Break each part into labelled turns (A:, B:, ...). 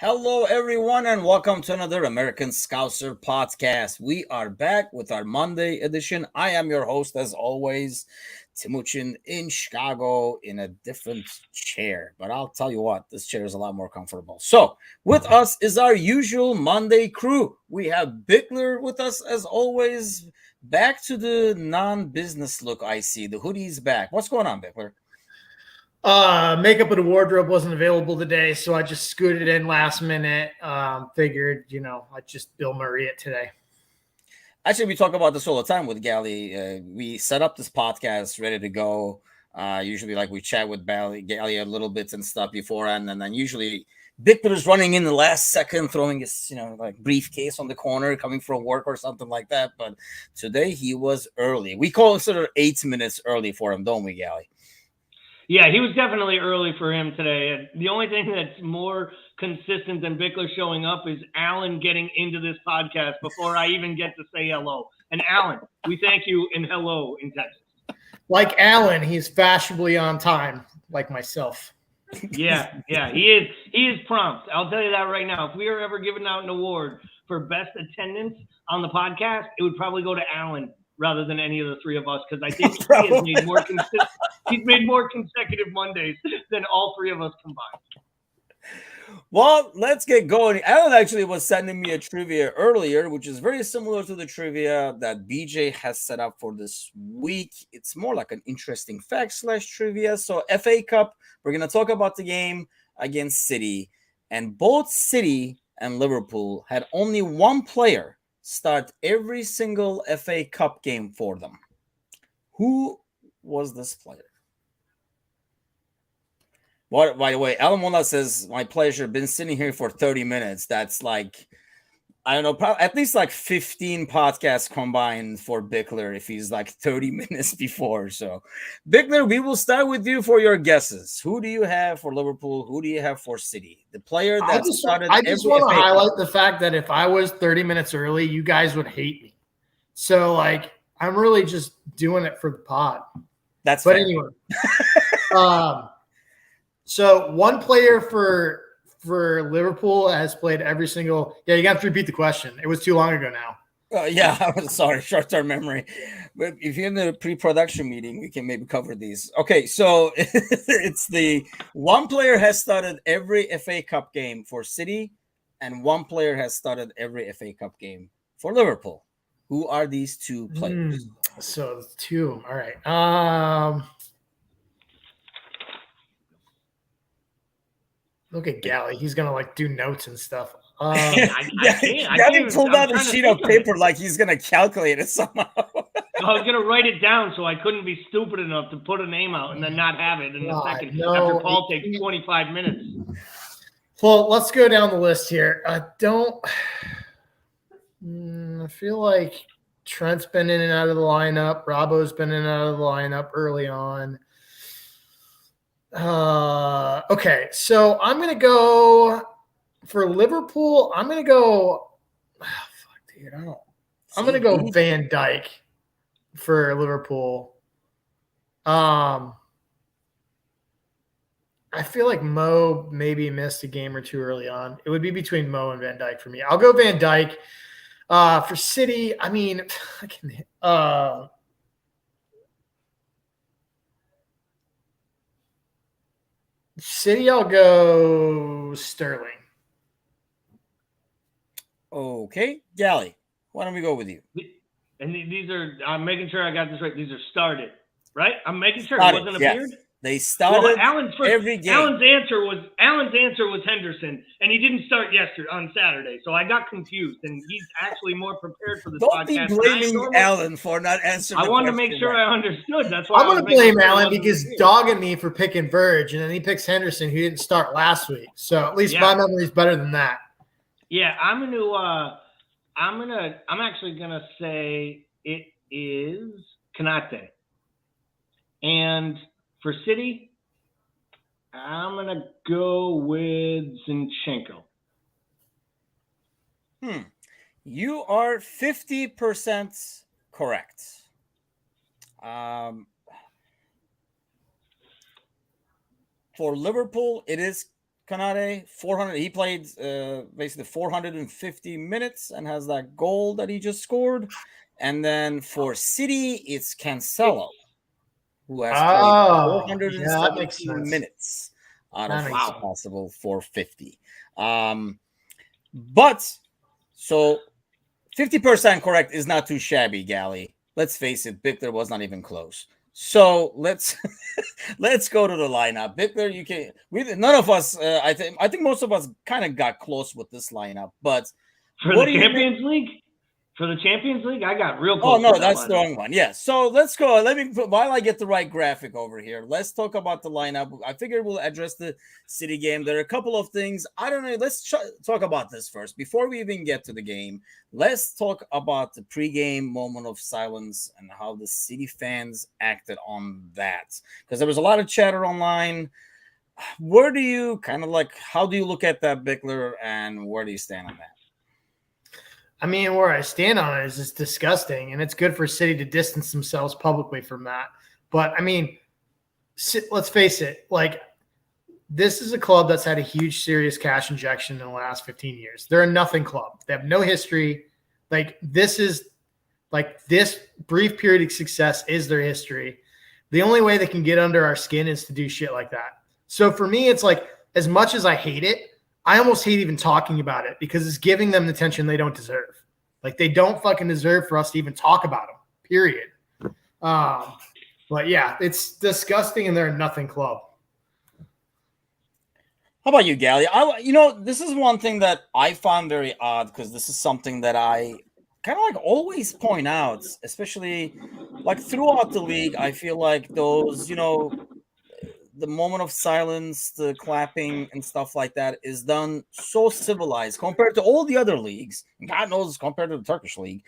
A: Hello, everyone, and welcome to another American Scouser podcast. We are back with our Monday edition. I am your host, as always, Timuchin in Chicago in a different chair. But I'll tell you what, this chair is a lot more comfortable. So, with us is our usual Monday crew. We have Bickler with us, as always. Back to the non-business look I see. The hoodie's back. What's going on, Bickler?
B: Makeup of the wardrobe wasn't available today, so I just scooted in last minute. Figured, I'd just Bill Murray it today.
A: Actually, we talk about this all the time with Gally. We set up this podcast ready to go. Usually, like we chat with Gally a little bit and stuff beforehand, and then usually Victor is running in the last second, throwing his like briefcase on the corner, coming from work or something like that. But today he was early. We consider 8 minutes early for him, don't we, Gally?
C: Yeah, he was definitely early for him today. And the only thing that's more consistent than Bickler showing up is Alan getting into this podcast before I even get to say hello. And Alan, we thank you and hello in Texas.
B: Like Alan, he's fashionably on time, like myself.
C: Yeah, he is prompt. I'll tell you that right now. If we are ever giving out an award for best attendance on the podcast, it would probably go to Alan rather than any of the three of us, because I think he has made more he's made more consecutive Mondays than all three of us combined.
A: Well, let's get going. Alan actually was sending me a trivia earlier, which is very similar to the trivia that BJ has set up for this week. It's more like an interesting fact / trivia. So FA Cup, we're going to talk about the game against City. And both City and Liverpool had only one player start every single FA Cup game for them. Who was this player? What, by the way, Alan Mola says, my pleasure. Been sitting here for 30 minutes. That's like, I don't know, probably at least like 15 podcasts combined for Bickler if he's like 30 minutes before. So, Bickler, we will start with you for your guesses. Who do you have for Liverpool? Who do you have for City? The player that started.
B: I just want to highlight the fact that if I was 30 minutes early, you guys would hate me. So, like, I'm really just doing it for the pod.
A: That's fair.
B: Anyway. So one player for Liverpool has played every single. Yeah, you got to repeat the question. It was too long ago now.
A: Yeah, I'm sorry, short-term memory. But if you're in the pre-production meeting, we can maybe cover these. Okay, so it's the one player has started every FA Cup game for City, and one player has started every FA Cup game for Liverpool. Who are these two players?
B: So two. All right. Look at Gally. He's gonna like do notes and stuff.
A: Gally pulled out a sheet of paper like he's gonna calculate it somehow.
C: I was gonna write it down so I couldn't be stupid enough to put a name out and then not have it in a second after Paul takes 25 minutes.
B: Well, let's go down the list here. I feel like Trent's been in and out of the lineup. Robbo's been in and out of the lineup early on. Okay, so I'm going to go for Liverpool. I'm going to go I'm going to go Van Dijk for Liverpool. I feel like Mo maybe missed a game or two early on. It would be between Mo and Van Dijk for me. I'll go Van Dijk. For City, I mean, City, I'll go Sterling.
A: Okay, Gally, why don't we go with you?
C: And these are, I'm making sure I got this right. These are started, right? I'm making sure it wasn't appeared.
A: They started every game.
C: Alan's answer was Henderson, and he didn't start on Saturday. So I got confused, and he's actually more prepared for this podcast.
A: Don't be blaming Alan for not answering.
C: I wanted to make sure I understood. That's why
B: I'm going to blame Alan because he's dogging me for picking Verge, and then he picks Henderson, who didn't start last week. So at least my memory is better than that.
C: Yeah, I'm actually gonna say it is Konate, and for City, I'm going to go with Zinchenko.
A: You are 50% correct. For Liverpool, it is Canade, 400. He played basically 450 minutes and has that goal that he just scored. And then for City, it's Cancelo, who has played
B: Yeah, that makes
A: 417
B: sense.
A: minutes out
B: That
A: of
B: makes
A: his possible 450. But so 50% correct is not too shabby, Gally. Let's face it, Bickler was not even close. So let's go to the lineup. Bickler, you can. None of us. I think most of us kind of got close with this lineup. But
C: For
A: what
C: the
A: do you think?
C: Champions League? For the Champions League, I got real
A: Oh
C: close.
A: no,
C: to
A: that's
C: that
A: the wrong one. Yeah. So let's go. While I get the right graphic over here, let's talk about the lineup. I figured we'll address the City game. There are a couple of things. I don't know. Let's talk about this first before we even get to the game. Let's talk about the pregame moment of silence and how the City fans acted on that, because there was a lot of chatter online. Where do you kind of like? How do you look at that, Bickler, and where do you stand on that?
B: I mean, where I stand on it is it's disgusting, and it's good for City to distance themselves publicly from that. But I mean, let's face it, like this is a club that's had a huge, serious cash injection in the last 15 years. They're a nothing club. They have no history. Like this brief period of success is their history. The only way they can get under our skin is to do shit like that. So for me, it's like, as much as I hate it, I almost hate even talking about it because it's giving them the attention they don't deserve. Like they don't fucking deserve for us to even talk about them, period. But yeah, it's disgusting and they're a nothing club.
A: How about you, Gally? This is one thing that I found very odd because this is something that I kind of like always point out, especially like throughout the league. I feel like those, the moment of silence, the clapping and stuff like that is done so civilized compared to all the other leagues. God knows compared to the Turkish league.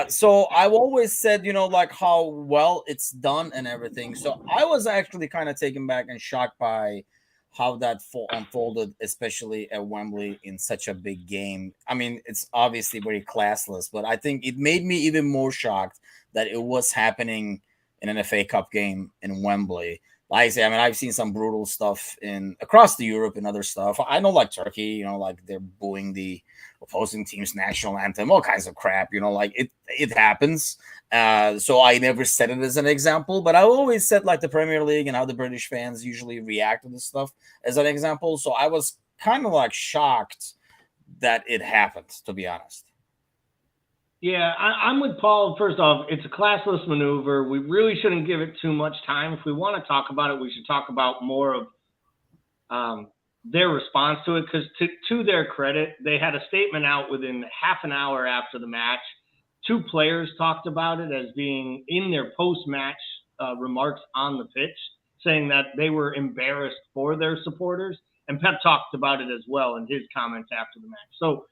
A: So I've always said, like how well it's done and everything. So I was actually kind of taken back and shocked by how that unfolded, especially at Wembley in such a big game. I mean, it's obviously very classless, but I think it made me even more shocked that it was happening in an FA Cup game in Wembley. Like I say, I mean, I've seen some brutal stuff across the Europe and other stuff. I know, like Turkey, like they're booing the opposing team's national anthem, all kinds of crap. Like it happens. So I never set it as an example, but I always said like the Premier League and how the British fans usually react to this stuff as an example. So I was kind of like shocked that it happened, to be honest.
C: Yeah, I'm with Paul. First off, it's a classless maneuver. We really shouldn't give it too much time. If we want to talk about it, we should talk about more of their response to it. Because to their credit, they had a statement out within half an hour after the match. Two players talked about it as being in their post-match remarks on the pitch, saying that they were embarrassed for their supporters. And Pep talked about it as well in his comments after the match. So,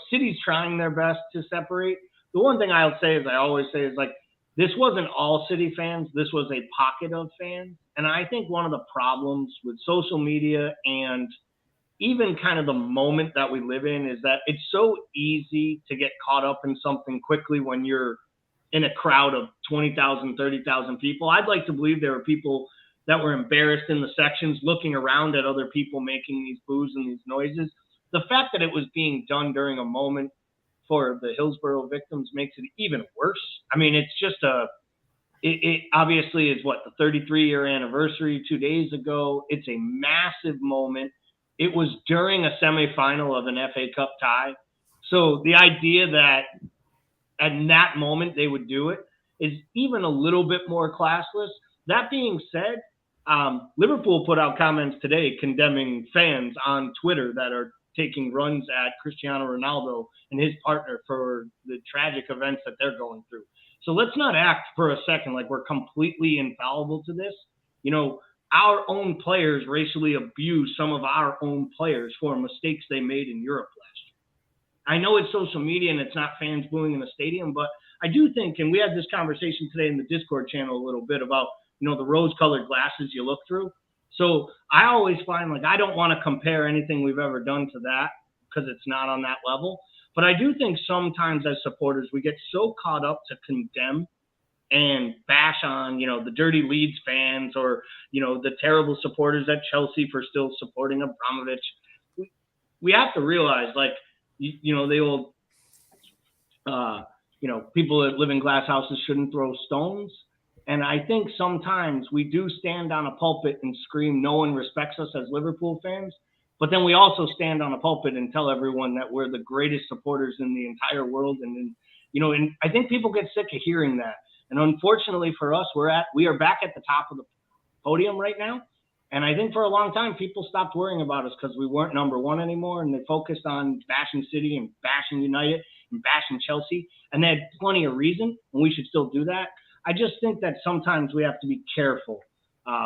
C: City's trying their best to separate. The one thing I'll say, as I always say, is like, this wasn't all City fans. This was a pocket of fans. And I think one of the problems with social media and even kind of the moment that we live in is that it's so easy to get caught up in something quickly when you're in a crowd of 20,000, 30,000 people. I'd like to believe there were people that were embarrassed in the sections looking around at other people making these boos and these noises. The fact that it was being done during a moment for the Hillsborough victims makes it even worse. I mean, it's just it obviously is the 33-year anniversary 2 days ago. It's a massive moment. It was during a semifinal of an FA Cup tie. So the idea that at that moment they would do it is even a little bit more classless. That being said, Liverpool put out comments today condemning fans on Twitter that are taking runs at Cristiano Ronaldo and his partner for the tragic events that they're going through. So let's not act for a second like we're completely infallible to this. Our own players racially abuse some of our own players for mistakes they made in Europe last year. I know it's social media and it's not fans booing in the stadium, but I do think, and we had this conversation today in the Discord channel a little bit about, the rose-colored glasses you look through. So I always find I don't want to compare anything we've ever done to that because it's not on that level. But I do think sometimes as supporters, we get so caught up to condemn and bash on, the dirty Leeds fans or, the terrible supporters at Chelsea for still supporting Abramovich. We have to realize, like, the old, people that live in glass houses shouldn't throw stones. And I think sometimes we do stand on a pulpit and scream, no one respects us as Liverpool fans. But then we also stand on a pulpit and tell everyone that we're the greatest supporters in the entire world. And I think people get sick of hearing that. And unfortunately for us, we are back at the top of the podium right now. And I think for a long time, people stopped worrying about us because we weren't number one anymore. And they focused on bashing City and bashing United and bashing Chelsea. And they had plenty of reason, and we should still do that. I just think that sometimes we have to be careful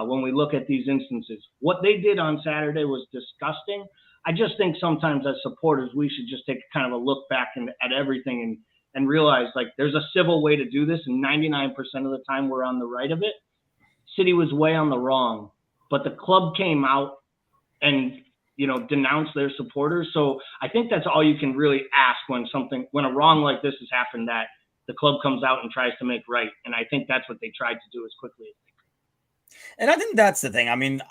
C: when we look at these instances. What they did on Saturday was disgusting. I just think sometimes as supporters, we should just take kind of a look back at everything and realize, like, there's a civil way to do this, and 99% of the time we're on the right of it. City was way on the wrong, but the club came out and, denounced their supporters. So I think that's all you can really ask when a wrong like this has happened, that the club comes out and tries to make right. And I think that's what they tried to do as quickly as they could.
A: And I think that's the thing. I mean,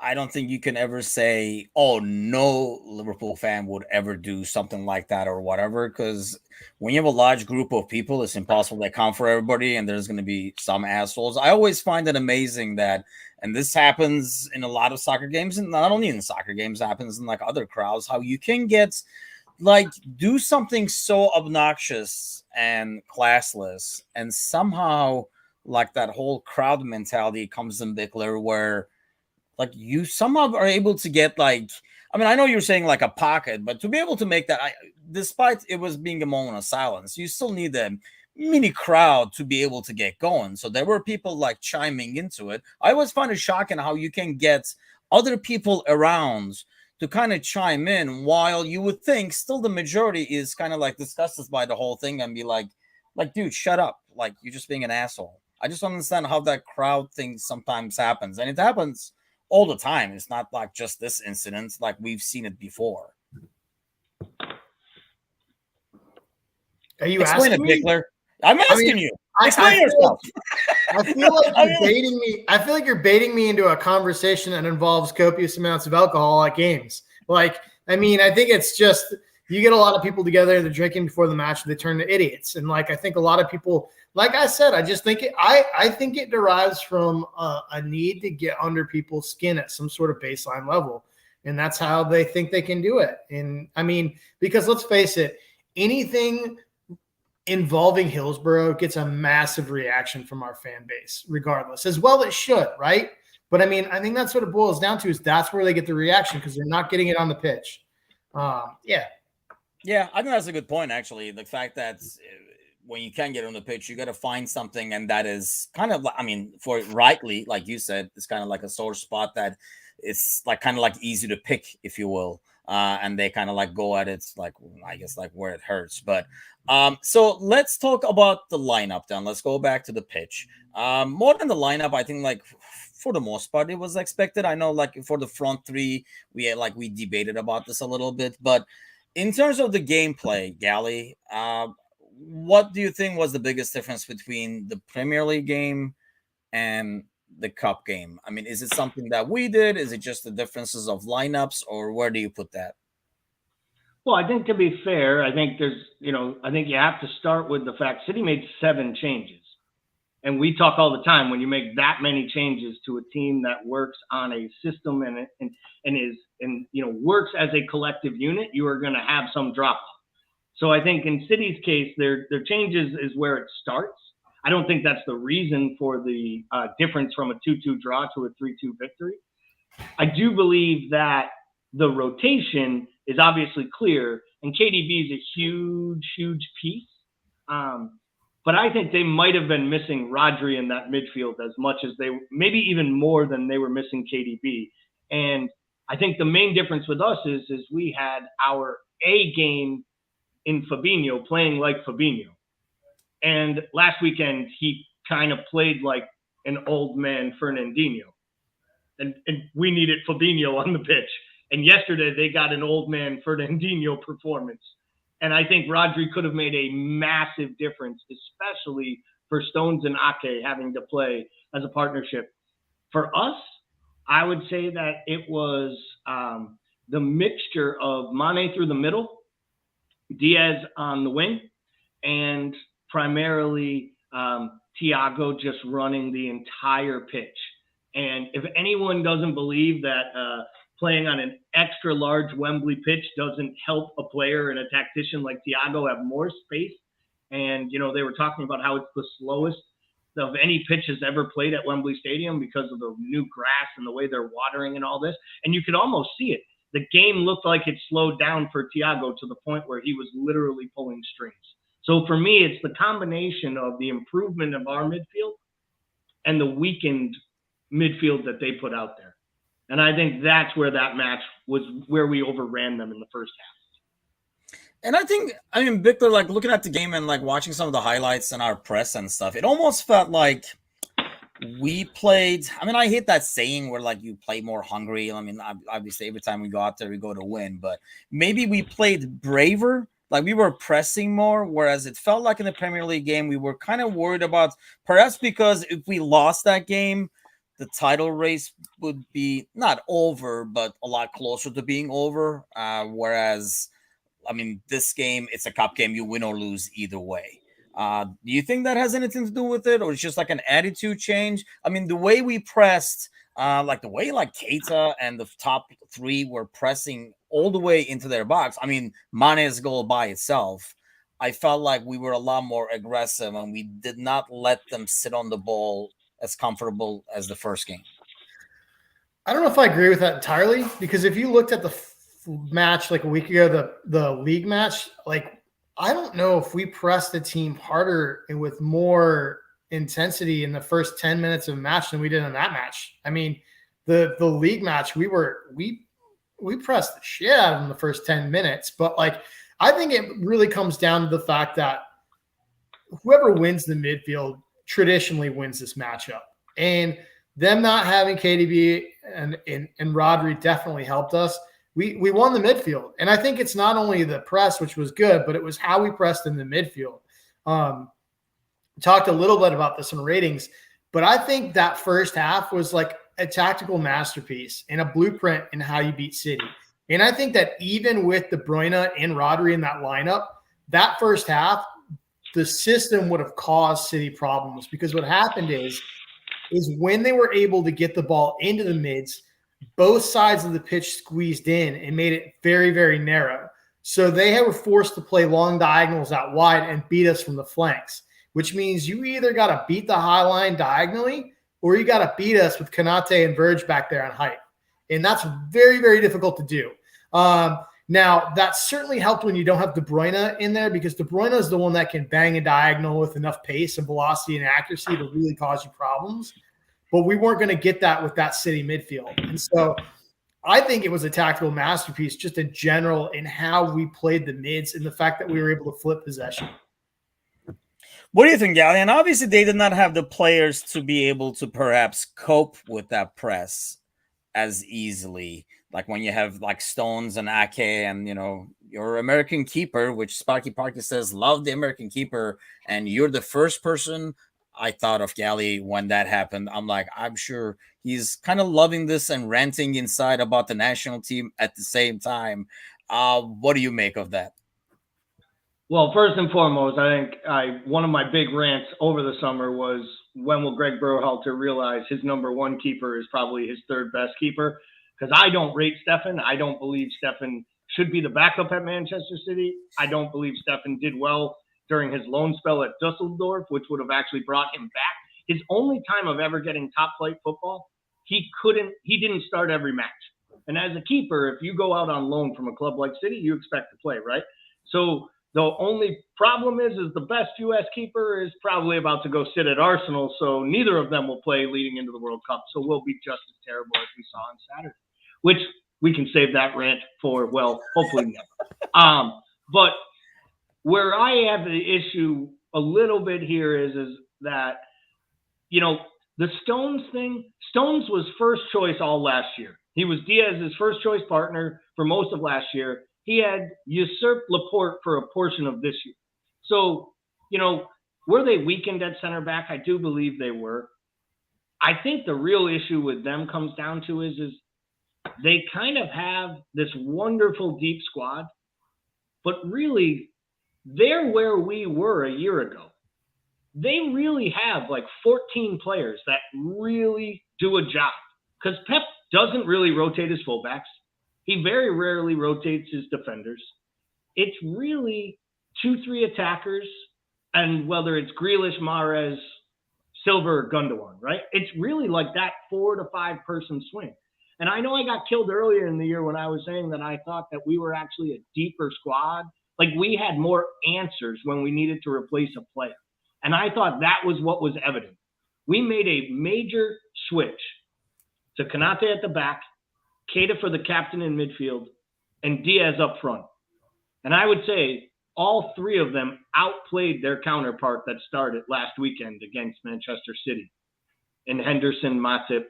A: I don't think you can ever say, oh, no Liverpool fan would ever do something like that or whatever, because when you have a large group of people, it's impossible to account for everybody, and there's going to be some assholes. I always find it amazing that, and this happens in a lot of soccer games, and not only in soccer games, it happens in like other crowds, how you can get, like, do something so obnoxious and classless, and somehow, like, that whole crowd mentality comes in Bickler, where, like, you somehow are able to get, like, I mean, I know you're saying like a pocket, but to be able to make that, despite it was being a moment of silence, you still need a mini crowd to be able to get going. So there were people like chiming into it. I always find it shocking how you can get other people around to kind of chime in, while you would think still the majority is kind of like disgusted by the whole thing and be like, dude, shut up. Like, you're just being an asshole. I just don't understand how that crowd thing sometimes happens. And it happens all the time. It's not like just this incident, like we've seen it before.
B: Are you
A: Explain
B: asking
A: it,
B: me?
A: Bickler. I'm asking you. Explain
B: I
A: yourself.
B: I feel like you're baiting me. I feel like you're baiting me into a conversation that involves copious amounts of alcohol at games. Like, I mean, I think it's just, you get a lot of people together, they're drinking before the match, and they turn to idiots. And like, I think a lot of people, like I said, I just think I think it derives from a need to get under people's skin at some sort of baseline level. And that's how they think they can do it. And I mean, because let's face it, anything involving Hillsborough gets a massive reaction from our fan base, regardless, as well it should, right? But I mean, I think that's what it boils down to, is that's where they get the reaction, because they're not getting it on the pitch. Yeah,
A: I think that's a good point, actually. The fact that when you can get on the pitch, you got to find something, and that is kind of, I mean, for rightly, like you said, it's kind of like a sore spot that it's like kind of like easy to pick, if you will. And they kind of like go at it, like, I guess, like where it hurts. But so let's talk about the lineup then. Let's go back to the pitch. More than the lineup, I think, like, for the most part, it was expected. I know, like, for the front three, we debated about this a little bit. But in terms of the gameplay, Gally, what do you think was the biggest difference between the Premier League game and the cup game? I mean, is it something that we did? Is it just the differences of lineups, or where do you put that?
C: Well, I think, to be fair, I think I think you have to start with the fact City made 7 changes. And we talk all the time, when you make that many changes to a team that works on a system and works as a collective unit, you are going to have some drop off. So I think in City's case, their changes is where it starts. I don't think that's the reason for the difference from a 2-2 draw to a 3-2 victory. I do believe that the rotation is obviously clear, and KDB is a huge, huge piece. But I think they might have been missing Rodri in that midfield as much as maybe even more than they were missing KDB. And I think the main difference with us is we had our A game in Fabinho playing like Fabinho. And last weekend, he kind of played like an old man Fernandinho. And we needed Fabinho on the pitch. And yesterday, they got an old man Fernandinho performance. And I think Rodri could have made a massive difference, especially for Stones and Ake having to play as a partnership. For us, I would say that it was the mixture of Mane through the middle, Diaz on the wing, and primarily Thiago just running the entire pitch. And if anyone doesn't believe that playing on an extra large Wembley pitch doesn't help a player and a tactician like Thiago have more space, and they were talking about how it's the slowest of any pitches ever played at Wembley Stadium because of the new grass and the way they're watering and all this. And you could almost see it. The game looked like it slowed down for Thiago to the point where he was literally pulling strings. So for me, it's the combination of the improvement of our midfield and the weakened midfield that they put out there. And I think that's where that match was, where we overran them in the first half.
A: And I mean, Victor, like looking at the game and like watching some of the highlights and our press and stuff, it almost felt like we played. I mean, I hate that saying where like you play more hungry. I mean, obviously every time we go out there, we go to win, but maybe we played braver. Like we were pressing more, whereas it felt like in the Premier League game, we were kind of worried about, perhaps because if we lost that game, the title race would be not over, but a lot closer to being over. Whereas, I mean, this game, it's a cup game. You win or lose either way. Do you think that has anything to do with it, or it's just like an attitude change? I mean, the way we pressed, like the way like Keita and the top three were pressing all the way into their box. I mean, Mane's goal by itself, I felt like we were a lot more aggressive and we did not let them sit on the ball as comfortable as the first game.
B: I don't know if I agree with that entirely, because if you looked at the match like a week ago, the league match, like I don't know if we pressed the team harder and with more intensity in the first 10 minutes of a match than we did in that match. I mean, the league match, we pressed the shit out of them the first 10 minutes, but like I think it really comes down to the fact that whoever wins the midfield traditionally wins this matchup, and them not having KDB and Rodri definitely helped us. We won the midfield. And I think it's not only the press, which was good, but it was how we pressed in the midfield. Talked a little bit about this in ratings, but I think that first half was like a tactical masterpiece and a blueprint in how you beat City. And I think that even with De Bruyne and Rodri in that lineup, that first half, the system would have caused City problems, because what happened is when they were able to get the ball into the mids, both sides of the pitch squeezed in and made it very, very narrow. So they were forced to play long diagonals out wide and beat us from the flanks, which means you either got to beat the high line diagonally or you got to beat us with Konate and Verge back there on height. And that's very, very difficult to do. Now, that certainly helped when you don't have De Bruyne in there, because De Bruyne is the one that can bang a diagonal with enough pace and velocity and accuracy to really cause you problems. But we weren't going to get that with that City midfield. And so I think it was a tactical masterpiece just in general in how we played the mids and the fact that we were able to flip possession.
A: What do you think, Gally? And obviously they did not have the players to be able to perhaps cope with that press as easily. Like when you have like Stones and Ake and, your American keeper, which Sparky Parky says, love the American keeper. And you're the first person I thought of, Gally, when that happened. I'm like, I'm sure he's kind of loving this and ranting inside about the national team at the same time. What do you make of that?
C: Well, first and foremost, I think one of my big rants over the summer was, when will Greg Berhalter realize his number one keeper is probably his third best keeper? Because I don't rate Stefan. I don't believe Stefan should be the backup at Manchester City. I don't believe Stefan did well during his loan spell at Dusseldorf, which would have actually brought him back. His only time of ever getting top flight football, he didn't start every match. And as a keeper, if you go out on loan from a club like City, you expect to play, right? So the only problem is the best U.S. keeper is probably about to go sit at Arsenal, so neither of them will play leading into the World Cup. So we'll be just as terrible as we saw on Saturday, which we can save that rant for, well, hopefully never. But where I have the issue a little bit here is that, the Stones thing, Stones was first choice all last year. He was Diaz's first choice partner for most of last year. He had usurped Laporte for a portion of this year. So, Were they weakened at center back? I do believe they were. I think the real issue with them comes down to is they kind of have this wonderful deep squad, but really they're where we were a year ago. They really have like 14 players that really do a job, because Pep doesn't really rotate his fullbacks. He very rarely rotates his defenders. It's really 2-3 attackers, and whether it's Grealish, Mahrez, Silver, or Gundogan, right? It's really like that 4 to 5 person swing. And I know I got killed earlier in the year when I was saying that I thought that we were actually a deeper squad. Like we had more answers when we needed to replace a player. And I thought that was what was evident. We made a major switch to Konate at the back, Keita for the captain in midfield, and Diaz up front. And I would say all three of them outplayed their counterpart that started last weekend against Manchester City in Henderson, Matip,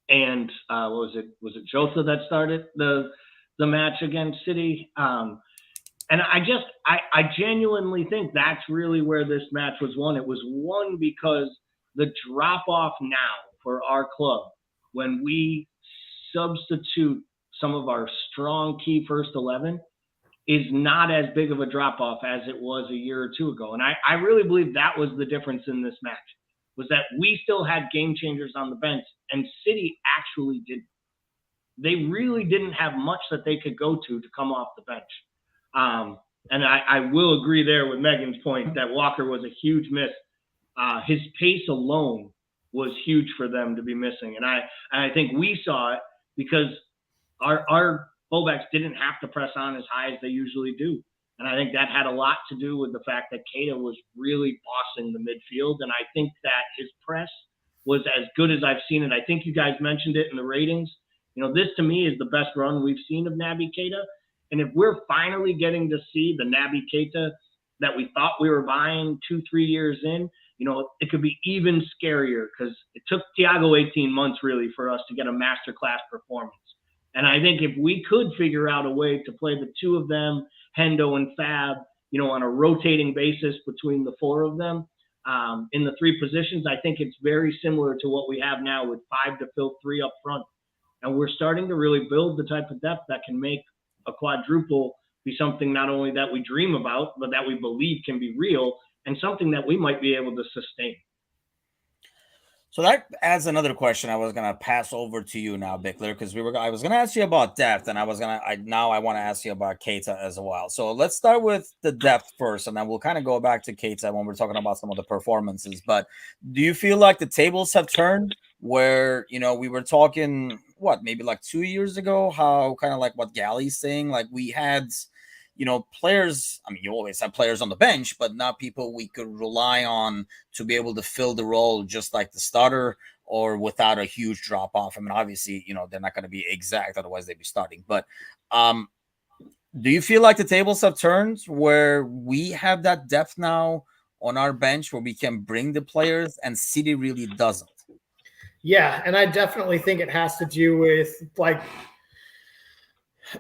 C: and was it Jota that started the match against City? And I genuinely think that's really where this match was won. It was won because the drop off now for our club, when we substitute some of our strong key first 11, is not as big of a drop off as it was a year or two ago. And I really believe that was the difference in this match, was that we still had game changers on the bench and City actually didn't. They really didn't have much that they could go to come off the bench. And I will agree there with Megan's point that Walker was a huge miss. His pace alone was huge for them to be missing. And I think we saw it because our fullbacks didn't have to press on as high as they usually do. And I think that had a lot to do with the fact that Keita was really bossing the midfield. And I think that his press was as good as I've seen it. I think you guys mentioned it in the ratings. You know, this to me is the best run we've seen of Naby Keita. And if we're finally getting to see the Naby Keita that we thought we were buying 2-3 years in, you know, it could be even scarier, because it took Thiago 18 months really for us to get a masterclass performance. And I think if we could figure out a way to play the two of them, Hendo and Fab, you know, on a rotating basis between the four of them in the three positions, I think it's very similar to what we have now with 5 to fill 3 up front. And we're starting to really build the type of depth that can make a quadruple be something not only that we dream about, but that we believe can be real and something that we might be able to sustain.
A: So that adds another question I was gonna pass over to you now, Bickler, because I was gonna ask you about depth, and I want to ask you about Keita as well. So let's start with the depth first, and then we'll kind of go back to Keita when we're talking about some of the performances. But do you feel like the tables have turned, where, you know, we were talking maybe like 2 years ago, how kind of like what Galley's saying, like we had, you know, players, I mean, you always have players on the bench, but not people we could rely on to be able to fill the role just like the starter or without a huge drop off. I mean, obviously, you know, they're not going to be exact, otherwise they'd be starting. But do you feel like the tables have turned where we have that depth now on our bench where we can bring the players and City really doesn't?
B: Yeah, and I definitely think it has to do with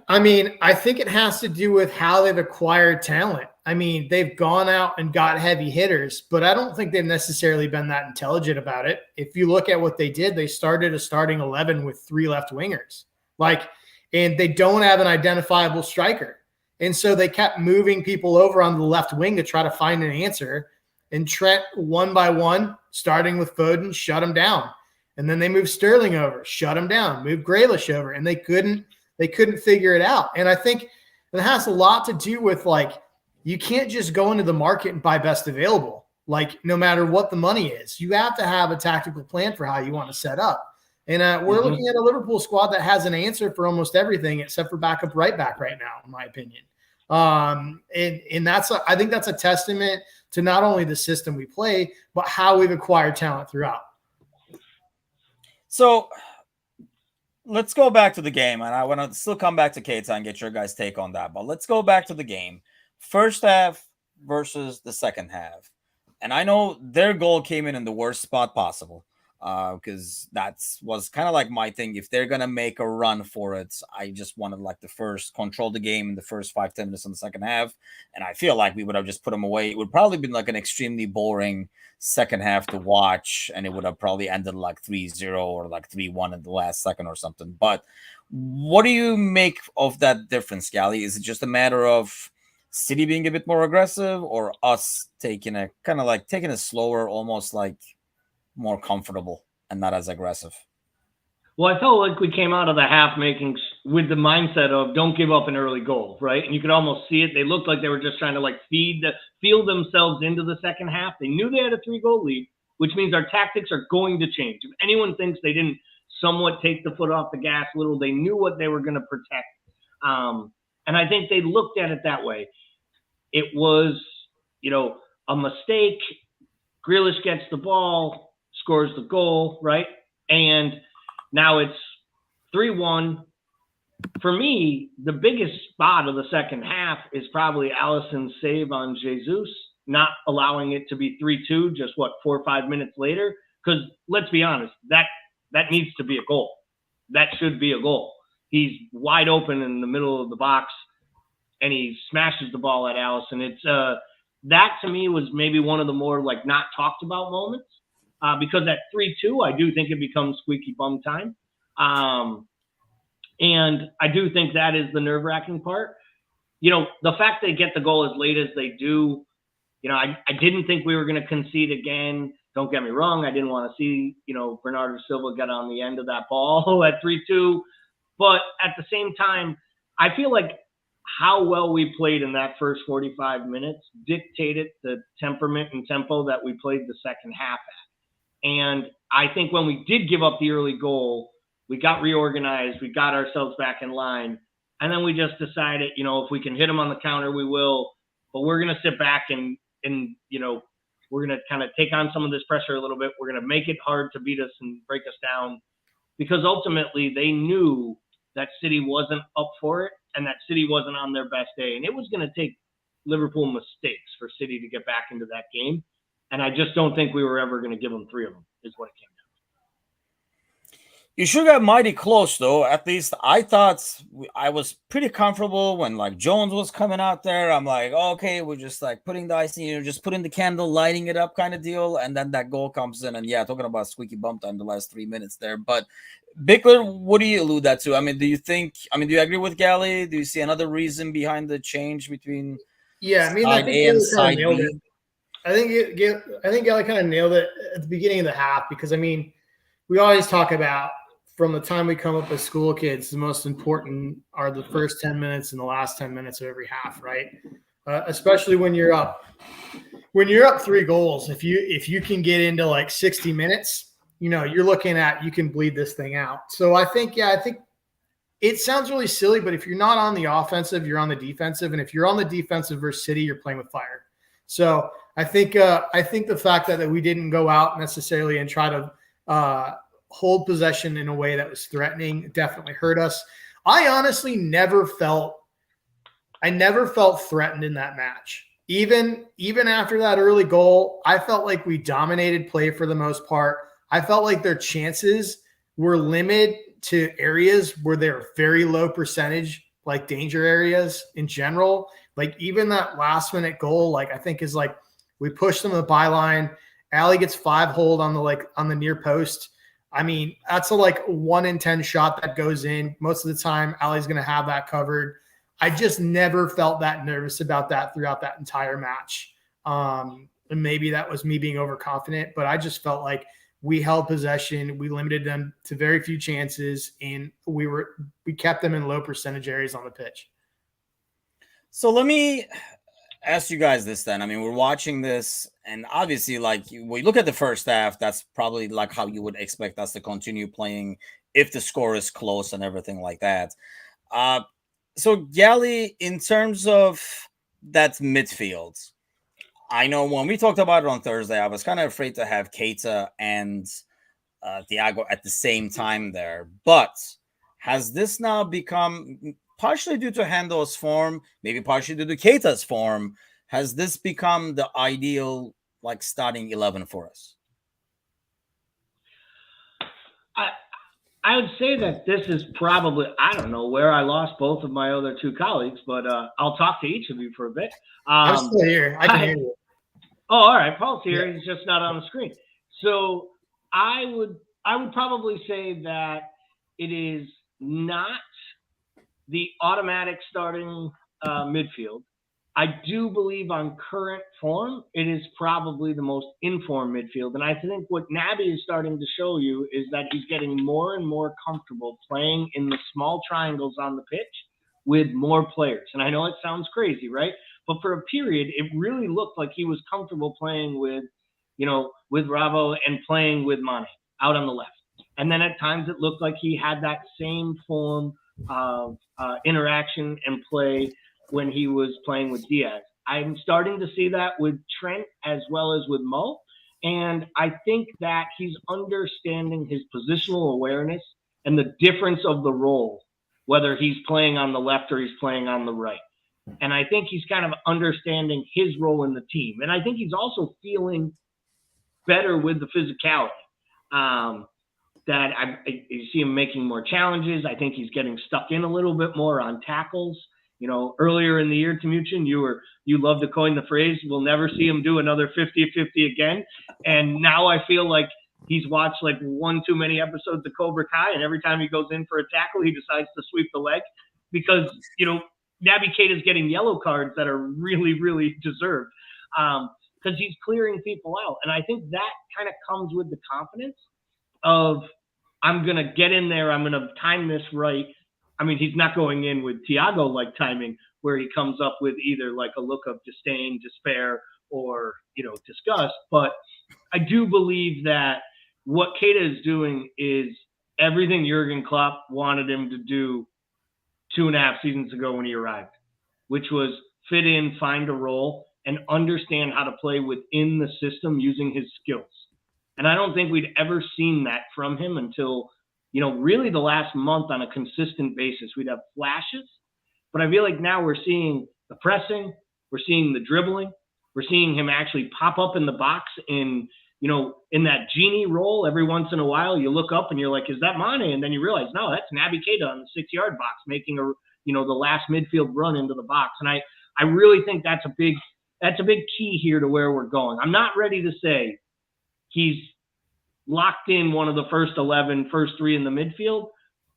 B: I think it has to do with how they've acquired talent. I mean, they've gone out and got heavy hitters, but I don't think they've necessarily been that intelligent about it. If you look at what they did, they started a starting 11 with 3 left wingers, and they don't have an identifiable striker. And so they kept moving people over on the left wing to try to find an answer. And Trent, one by one, starting with Foden, shut him down. And then they moved Sterling over, shut him down, moved Grealish over, and they couldn't figure it out. And I think it has a lot to do with, you can't just go into the market and buy best available, no matter what the money is. You have to have a tactical plan for how you want to set up. And we're looking at a Liverpool squad that has an answer for almost everything except for backup right back right now, in my opinion. And I think that's a testament to not only the system we play, but how we've acquired talent throughout.
A: So let's go back to the game, and I want to still come back to Keita and get your guys' take on that. But let's go back to the game. First half versus the second half. And I know their goal came in the worst spot possible. because that's was kind of like my thing. If they're gonna make a run for it, I just wanted like the first control the game in the first 5-10 minutes in the second half, and I feel like we would have just put them away. It would probably been like an extremely boring second half to watch, and it would have probably ended like 3-0 or like 3-1 in the last second or something. But what do you make of that difference, Gally? Is it just a matter of City being a bit more aggressive, or us taking a kind of like taking it slower, almost like more comfortable and not as aggressive?
C: Well, I felt like we came out of the half making with the mindset of don't give up an early goal, right? And you could almost see it. They looked like they were just trying to like feel themselves into the second half. They knew they had a 3-goal lead, which means our tactics are going to change. If anyone thinks they didn't somewhat take the foot off the gas a little, they knew what they were going to protect. And I think they looked at it that way. It was, a mistake. Grealish gets the ball, scores the goal, right? And now it's 3-1. For me, the biggest spot of the second half is probably Alisson's save on Jesus, not allowing it to be 3-2 just 4 or 5 minutes later. Because let's be honest, that needs to be a goal. That should be a goal. He's wide open in the middle of the box, and he smashes the ball at Alisson. It's that to me was maybe one of the more like not talked about moments, because at 3-2, I do think it becomes squeaky bum time. And I do think that is the nerve-wracking part. The fact they get the goal as late as they do, I didn't think we were going to concede again. Don't get me wrong. I didn't want to see, Bernardo Silva get on the end of that ball at 3-2. But at the same time, I feel like how well we played in that first 45 minutes dictated the temperament and tempo that we played the second half at. And I think when we did give up the early goal, we got reorganized, we got ourselves back in line, and then we just decided, if we can hit them on the counter, we will. But we're going to sit back and we're going to kind of take on some of this pressure a little bit. We're going to make it hard to beat us and break us down, because ultimately they knew that City wasn't up for it and that City wasn't on their best day. And it was going to take Liverpool mistakes for City to get back into that game. And I just don't think we were ever going to give them 3 of them, is what it came down to.
A: You sure got mighty close, though. At least I thought I was pretty comfortable when like Jones was coming out there. I'm like, okay, we're just like putting the icing, just putting the candle, lighting it up kind of deal. And then that goal comes in. And yeah, talking about squeaky bum time the last 3 minutes there. But Bickler, what do you allude that to? Do you agree with Gally? Do you see another reason behind the change between
B: side
A: A and side B?
B: I think Gally kind of nailed it at the beginning of the half, because we always talk about from the time we come up as school kids, the most important are the first 10 minutes and the last 10 minutes of every half, right? Especially when you're up 3 goals. If you can get into like 60 minutes, you're looking at, you can bleed this thing out. So I think it sounds really silly, but if you're not on the offensive, you're on the defensive. And if you're on the defensive versus City, you're playing with fire. So I think the fact that we didn't go out necessarily and try to hold possession in a way that was threatening definitely hurt us. I honestly never felt threatened in that match. Even after that early goal, I felt like we dominated play for the most part. I felt like their chances were limited to areas where they're very low percentage, like danger areas in general. Like even that last minute goal, like I think is like we pushed them to the byline. Ali gets 5 hold on the near post. That's a 1 in 10 shot that goes in. Most of the time, Ali's going to have that covered. I just never felt that nervous about that throughout that entire match. And maybe that was me being overconfident, but I just felt like we held possession. We limited them to very few chances, and we kept them in low percentage areas on the pitch.
A: So let me ask you guys this then. We're watching this, and obviously, we look at the first half, that's probably like how you would expect us to continue playing if the score is close and everything like that. So Gally, in terms of that midfield, I know when we talked about it on Thursday, I was kind of afraid to have Keita and Thiago at the same time there. But has this now become, partially due to Hendo's form, maybe partially due to Keita's form, has this become the ideal starting 11 for us?
C: I would say that this is probably, I don't know where I lost both of my other two colleagues, but I'll talk to each of you for a bit.
B: I'm still here. I can hear you.
C: Oh, all right. Paul's here.
B: Yeah.
C: He's just not on the screen. So I would probably say that it is not the automatic starting midfield. I do believe on current form, it is probably the most informed midfield. And I think what Naby is starting to show you is that he's getting more and more comfortable playing in the small triangles on the pitch with more players. And I know it sounds crazy, right? But for a period, it really looked like he was comfortable playing with, with Bravo and playing with Mane out on the left. And then at times it looked like he had that same form of interaction and play when he was playing with Diaz. I'm starting to see that with Trent as well as with Mo. And I think that he's understanding his positional awareness and the difference of the role, whether he's playing on the left or he's playing on the right. And I think he's kind of understanding his role in the team. And I think he's also feeling better with the physicality. That you see him making more challenges. I think he's getting stuck in a little bit more on tackles. Earlier in the year, Timuchin, you love to coin the phrase, we'll never see him do another 50-50 again. And now I feel like he's watched like one too many episodes of Cobra Kai, and every time he goes in for a tackle, he decides to sweep the leg because, Naby Keita is getting yellow cards that are really, really deserved because he's clearing people out. And I think that kind of comes with the confidence of I'm going to get in there, I'm going to time this right. I mean, he's not going in with Thiago-like timing where he comes up with either like a look of disdain, despair, or, disgust. But I do believe that what Keita is doing is everything Jurgen Klopp wanted him to do 2.5 seasons ago when he arrived, which was fit in, find a role, and understand how to play within the system using his skills. And I don't think we'd ever seen that from him until really the last month on a consistent basis. We'd have flashes, but I feel like now we're seeing the pressing, we're seeing the dribbling, we're seeing him actually pop up in the box in that genie role every once in a while. You look up and you're like, is that Mane? And then you realize, no, that's Naby Keita on the 6-yard box making the last midfield run into the box. And I really think that's a big key here to where we're going. I'm not ready to say he's locked in one of the first 11, first 3 in the midfield,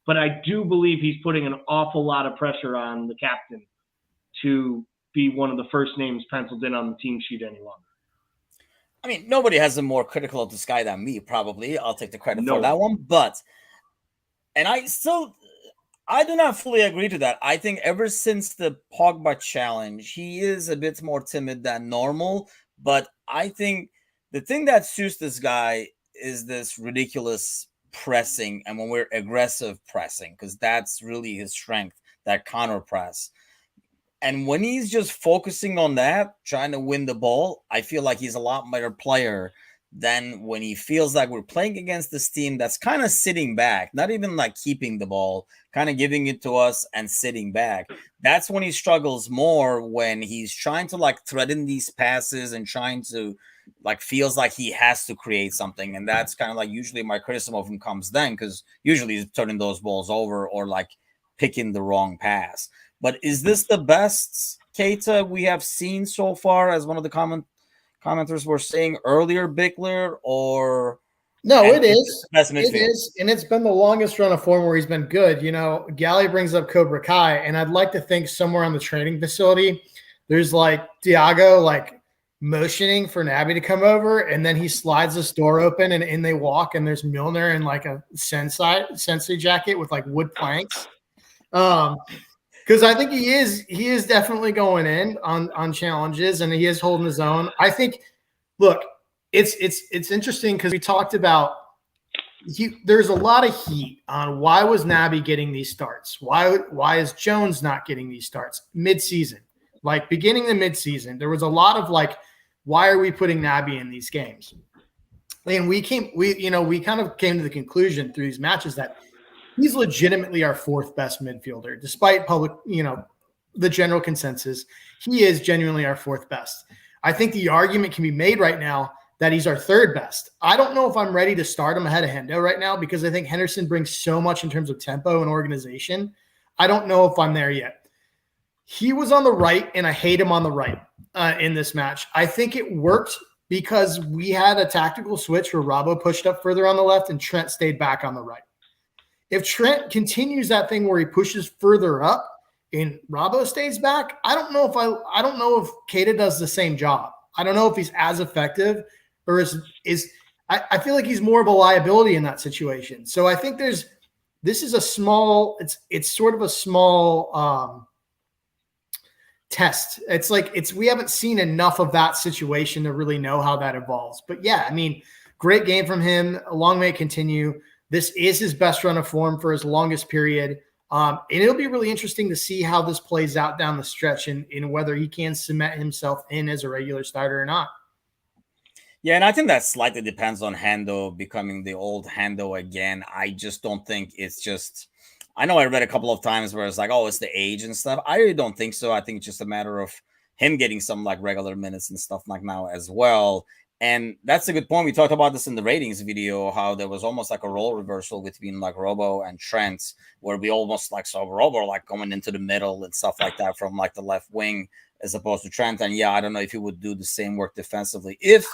C: but I do believe he's putting an awful lot of pressure on the captain to be one of the first names penciled in on the team sheet any longer.
A: I mean, nobody has a more critical of this guy than me, probably. I'll take the credit for that one. And I do not fully agree to that. I think ever since the Pogba challenge, he is a bit more timid than normal. But I think the thing that suits this guy is this ridiculous pressing, and when we're aggressive pressing, because that's really his strength, that counter press. And when he's just focusing on that, trying to win the ball, I feel like he's a lot better player than when he feels like we're playing against this team that's kind of sitting back, not even like keeping the ball, kind of giving it to us and sitting back. That's when he struggles more, when he's trying to like threaten these passes and trying to like feels like he has to create something. And that's kind of like usually my criticism of him comes then, because usually he's turning those balls over or like picking the wrong pass. But is this the best Keita we have seen so far, as one of the commenters were saying earlier, Bickler, or
B: no? It is. It is, and it's been the longest run of form where he's been good. Gally brings up Cobra Kai, and I'd like to think somewhere on the training facility, there's like Thiago like motioning for Naby to come over, and then he slides this door open, and in they walk, and there's Milner in like a sensei jacket with like wood planks. Because I think he is definitely going in on challenges, and he is holding his own. I think, look, it's interesting because we talked about there's a lot of heat on why was Naby getting these starts? Why is Jones not getting these starts mid-season? Like beginning the mid-season, there was a lot of like, why are we putting Naby in these games? And we kind of came to the conclusion through these matches that he's legitimately our 4th best midfielder, despite public, the general consensus. He is genuinely our 4th best. I think the argument can be made right now that he's our third best. I don't know if I'm ready to start him ahead of Hendo right now because I think Henderson brings so much in terms of tempo and organization. I don't know if I'm there yet. He was on the right, and I hate him on the right in this match. I think it worked because we had a tactical switch where Robbo pushed up further on the left and Trent stayed back on the right. If Trent continues that thing where he pushes further up and Robbo stays back, I don't know if Keita does the same job. I don't know if he's as effective or I feel like he's more of a liability in that situation. So I think it's sort of a small test. We haven't seen enough of that situation to really know how that evolves. But yeah, I mean, great game from him. Long may it continue. This is his best run of form for his longest period. And it'll be really interesting to see how this plays out down the stretch and whether he can cement himself in as a regular starter or not.
A: Yeah, and I think that slightly depends on Hendo becoming the old Hendo again. I just don't think it's just – I know I read a couple of times where it's like, oh, it's the age and stuff. I really don't think so. I think it's just a matter of him getting some like regular minutes and stuff like now as well. And that's a good point. We talked about this in the ratings video, how there was almost like a role reversal between like Robo and Trent, where we almost like saw Robo like going into the middle and stuff like that from like the left wing as opposed to Trent. And yeah, I don't know if he would do the same work defensively. If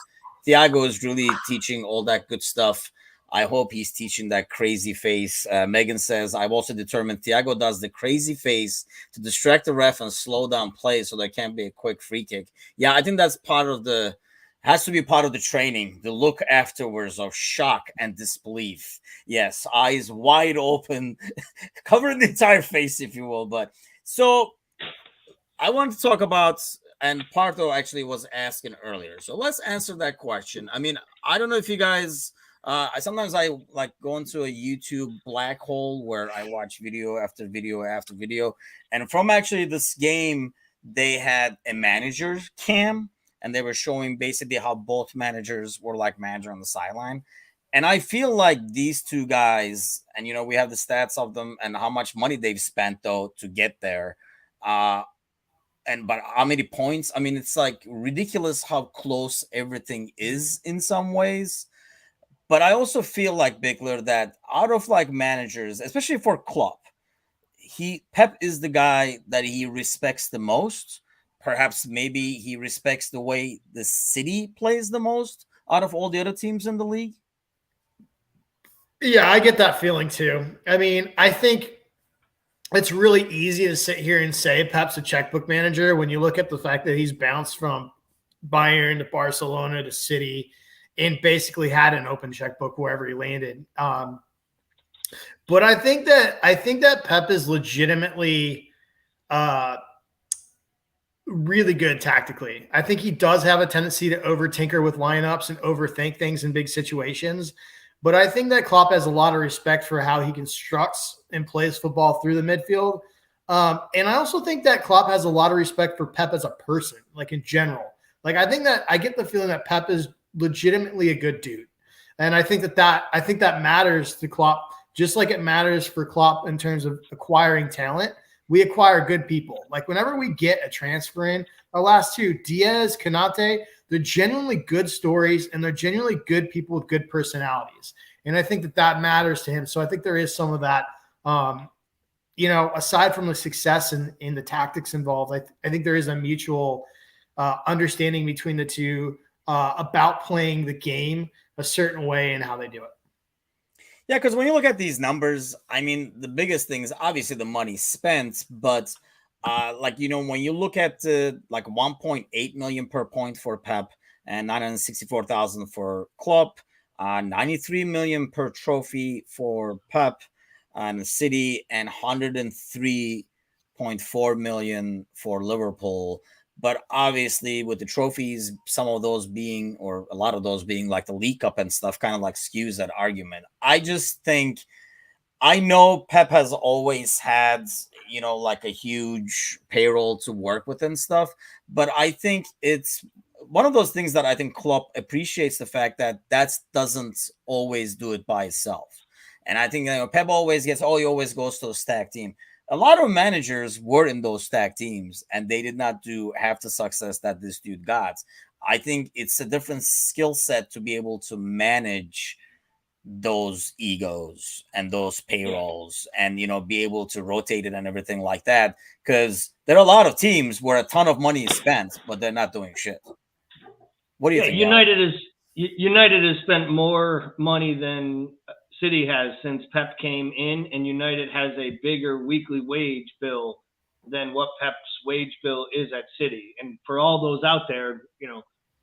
A: Thiago is really teaching all that good stuff, I hope he's teaching that crazy face. Megan says, I've also determined Thiago does the crazy face to distract the ref and slow down play so there can't be a quick free kick. Yeah, I think that's has to be part of the training, the look afterwards of shock and disbelief. Yes, eyes wide open, covering the entire face, if you will. But so I want to talk about, and Parto actually was asking earlier. So let's answer that question. I mean, I don't know if you guys, sometimes I like go into a YouTube black hole where I watch video after video after video. And from actually this game, they had a manager cam. And they were showing basically how both managers were like manager on the sideline. And I feel like these two guys, and, we have the stats of them and how much money they've spent, though, to get there. But how many points? I mean, it's like ridiculous how close everything is in some ways. But I also feel like, Bickler, that out of like managers, especially for Klopp, Pep is the guy that he respects the most. Perhaps maybe he respects the way the City plays the most out of all the other teams in the league.
B: Yeah, I get that feeling too. I mean, I think it's really easy to sit here and say Pep's a checkbook manager when you look at the fact that he's bounced from Bayern to Barcelona to City and basically had an open checkbook wherever he landed. But I think that Pep is legitimately really good tactically. I think he does have a tendency to over-tinker with lineups and overthink things in big situations. But I think that Klopp has a lot of respect for how he constructs and plays football through the midfield. And I also think that Klopp has a lot of respect for Pep as a person, like in general. Like I think that I get the feeling that Pep is legitimately a good dude. And I think that matters to Klopp, just like it matters for Klopp in terms of acquiring talent. We acquire good people. Like whenever we get a transfer in, our last two, Diaz, Konate, they're genuinely good stories and they're genuinely good people with good personalities. And I think that matters to him. So I think there is some of that, aside from the success in the tactics involved, I think there is a mutual understanding between the two about playing the game a certain way and how they do it.
A: Yeah, because when you look at these numbers, I mean, the biggest thing is obviously the money spent, but when you look at like 1.8 million per point for Pep and 964,000 for Klopp, 93 million per trophy for Pep and the City, and 103.4 million for Liverpool. But obviously with the trophies, some of those being, or a lot of those being like the League Cup and stuff, kind of like skews that argument. I just think, I know Pep has always had, like a huge payroll to work with and stuff. But I think it's one of those things that I think Klopp appreciates the fact that doesn't always do it by itself. And I think Pep always he always goes to a stacked team. A lot of managers were in those stacked teams, and they did not do half the success that this dude got. I think it's a different skill set to be able to manage those egos and those payrolls and be able to rotate it and everything like that, because there are a lot of teams where a ton of money is spent but they're not doing shit. What do you
C: Yeah,
A: think, Al?
C: United has spent more money than City has since Pep came in, and United has a bigger weekly wage bill than what Pep's wage bill is at City. And for all those out there,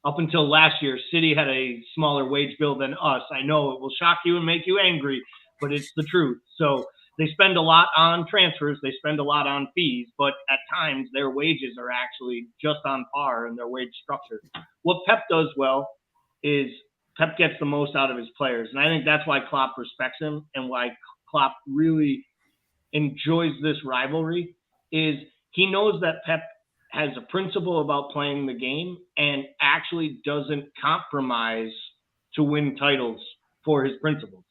C: up until last year, City had a smaller wage bill than us. I know it will shock you and make you angry, but it's the truth. So they spend a lot on transfers, they spend a lot on fees, but at times their wages are actually just on par in their wage structure. What Pep does well is Pep gets the most out of his players. And I think that's why Klopp respects him and why Klopp really enjoys this rivalry is he knows that Pep has a principle about playing the game and actually doesn't compromise to win titles for his principles.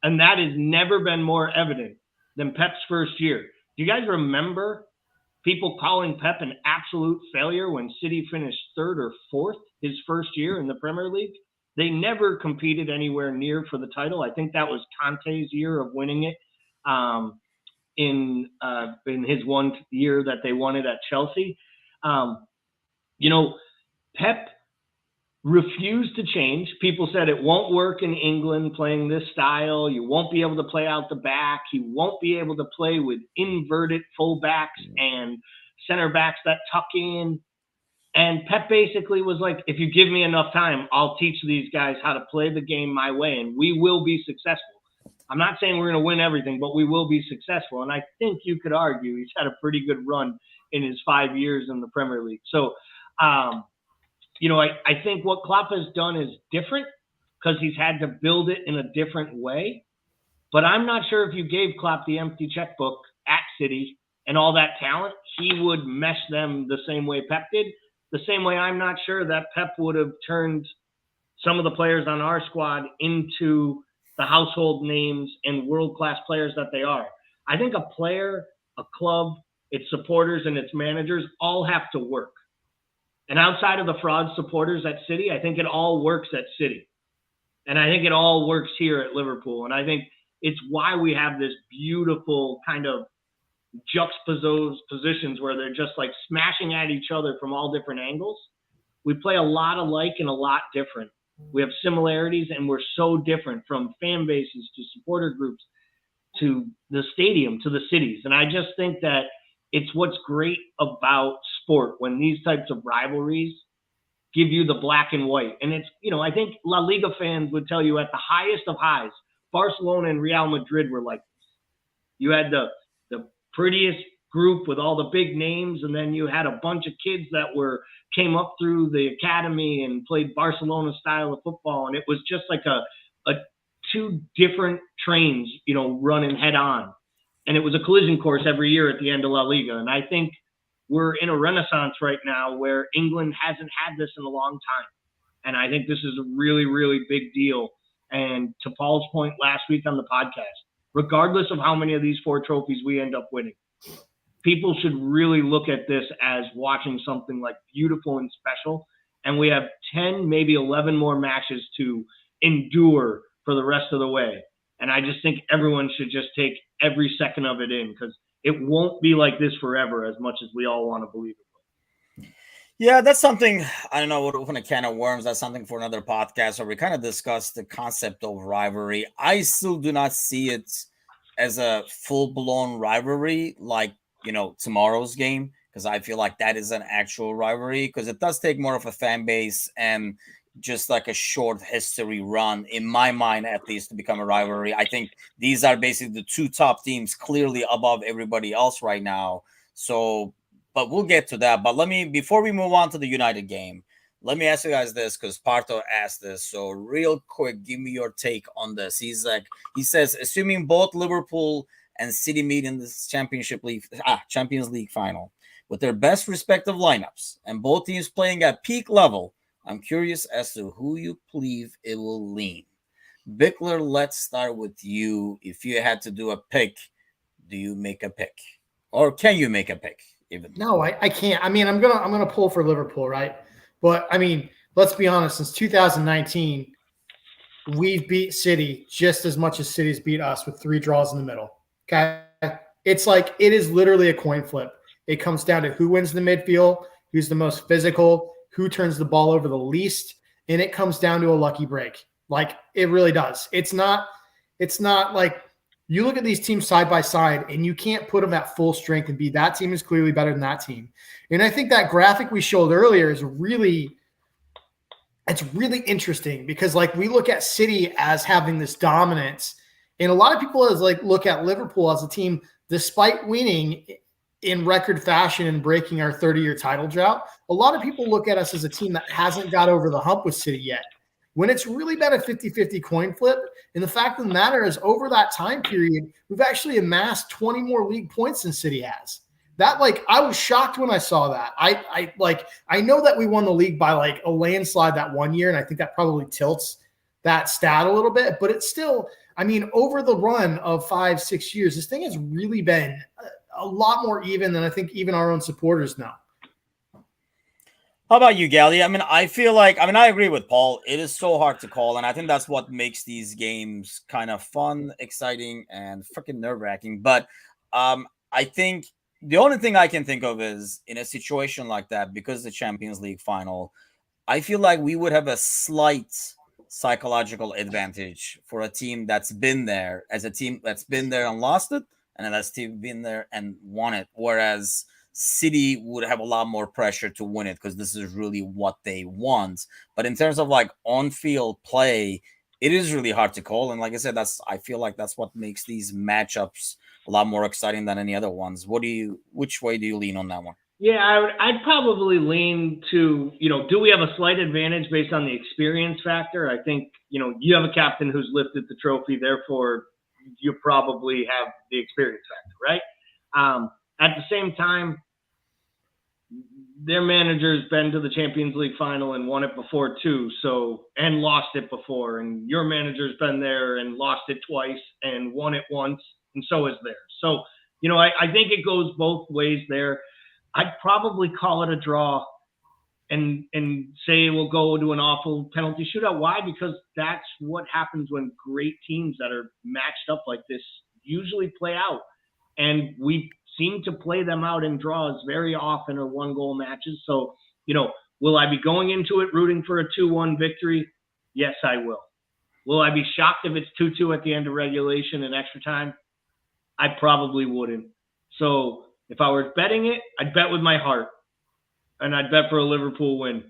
C: And that has never been more evident than Pep's first year. Do you guys remember people calling Pep an absolute failure when City finished third or fourth his first year in the Premier League? They never competed anywhere near for the title. I think that was Conte's year of winning it in his one year that they won it at Chelsea. Pep refused to change. People said it won't work in England playing this style. You won't be able to play out the back. You won't be able to play with inverted fullbacks and center backs that tuck in. And Pep basically was like, if you give me enough time, I'll teach these guys how to play the game my way, and we will be successful. I'm not saying we're going to win everything, but we will be successful. And I think you could argue he's had a pretty good run in his 5 years in the Premier League. So, I think what Klopp has done is different because he's had to build it in a different way. But I'm not sure if you gave Klopp the empty checkbook at City and all that talent, he would mesh them the same way Pep did. The same way I'm not sure that Pep would have turned some of the players on our squad into the household names and world-class players that they are. I think a player, a club, its supporters, and its managers all have to work. And outside of the fraud supporters at City, I think it all works at City. And I think it all works here at Liverpool. And I think it's why we have this beautiful kind of juxtaposed positions where they're just like smashing at each other from all different angles. We play a lot alike and a lot different. We have similarities and we're so different, from fan bases to supporter groups to the stadium to the cities. And I just think that it's what's great about sport when these types of rivalries give you the black and white. And it's, I think La Liga fans would tell you at the highest of highs, Barcelona and Real Madrid were like this. You had the prettiest group with all the big names, and then you had a bunch of kids that came up through the academy and played Barcelona style of football, and it was just like a two different trains, running head on, and it was a collision course every year at the end of La Liga. And I think we're in a renaissance right now where England hasn't had this in a long time, and I think this is a really, really big deal. And to Paul's point last week on the podcast, regardless of how many of these 4 trophies we end up winning, people should really look at this as watching something like beautiful and special. And we have 10, maybe 11 more matches to endure for the rest of the way. And I just think everyone should just take every second of it in, because it won't be like this forever as much as we all want to believe it.
A: Yeah, that's something, I don't know, what open a can of worms. That's something for another podcast where we kind of discuss the concept of rivalry. I still do not see it as a full-blown rivalry like, tomorrow's game, because I feel like that is an actual rivalry, because it does take more of a fan base and just like a short history run, in my mind at least, to become a rivalry. I think these are basically the 2 top teams clearly above everybody else right now. So, but we'll get to that. But before we move on to the United game, let me ask you guys this, because Parto asked this. So real quick, give me your take on this. He says, assuming both Liverpool and City meet in this Champions League final with their best respective lineups and both teams playing at peak level, I'm curious as to who you believe it will lean. Bickler, let's start with you. If you had to do a pick, do you make a pick? Or can you make a pick?
B: No, I can't. I mean, I'm gonna pull for Liverpool, right? But I mean, let's be honest, since 2019, we've beat City just as much as City's beat us with 3 draws in the middle. Okay. It's like it is literally a coin flip. It comes down to who wins the midfield, who's the most physical, who turns the ball over the least, and it comes down to a lucky break. Like it really does. It's not like you look at these teams side by side and you can't put them at full strength and be that team is clearly better than that team. And I think that graphic we showed earlier is really interesting because like we look at City as having this dominance, and a lot of people look at Liverpool as a team, despite winning in record fashion and breaking our 30-year title drought. A lot of people look at us as a team that hasn't got over the hump with City yet, when it's really been a 50-50 coin flip. And the fact of the matter is, over that time period, we've actually amassed 20 more league points than City has. That, like, I was shocked when I saw that. I know that we won the league by like a landslide that one year, and I think that probably tilts that stat a little bit, but it's still, I mean, over the run of 5-6 years, this thing has really been a lot more even than I think even our own supporters know.
A: How about you, Gally? I mean, I feel like, I agree with Paul. It is so hard to call, and I think that's what makes these games kind of fun, exciting, and freaking nerve-wracking. But I think the only thing I can think of is in a situation like that, because the Champions League final, I feel like we would have a slight psychological advantage for a team that's been there, as a team that's been there and lost it, and that's team been there and won it. Whereas City would have a lot more pressure to win it because this is really what they want. But in terms of like on-field play, it is really hard to call. And like I said, I feel like that's what makes these matchups a lot more exciting than any other ones. Which way do you lean on that one?
C: Yeah, I'd probably lean to, do we have a slight advantage based on the experience factor? I think, you have a captain who's lifted the trophy, therefore you probably have the experience factor, right? At the same time, their manager's been to the Champions League final and won it before too, and lost it before. And your manager's been there and lost it twice and won it once, and so is theirs. So, I think it goes both ways there. I'd probably call it a draw and say we'll go to an awful penalty shootout. Why? Because that's what happens when great teams that are matched up like this usually play out. And we seem to play them out in draws very often, or 1-goal matches. So, will I be going into it rooting for a 2-1 victory? Yes, I will. Will I be shocked if it's 2-2 at the end of regulation and extra time? I probably wouldn't. So if I were betting it, I'd bet with my heart, and I'd bet for a Liverpool win.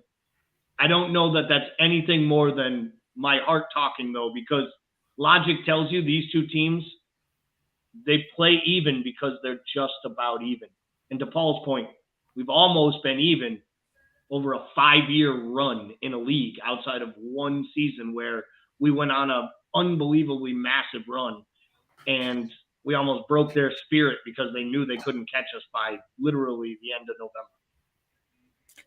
C: I don't know that that's anything more than my heart talking, though, because logic tells you these two teams, they play even because they're just about even. And to Paul's point, we've almost been even over a 5-year run in a league outside of one season where we went on an unbelievably massive run. And we almost broke their spirit because they knew they couldn't catch us by literally the end of November.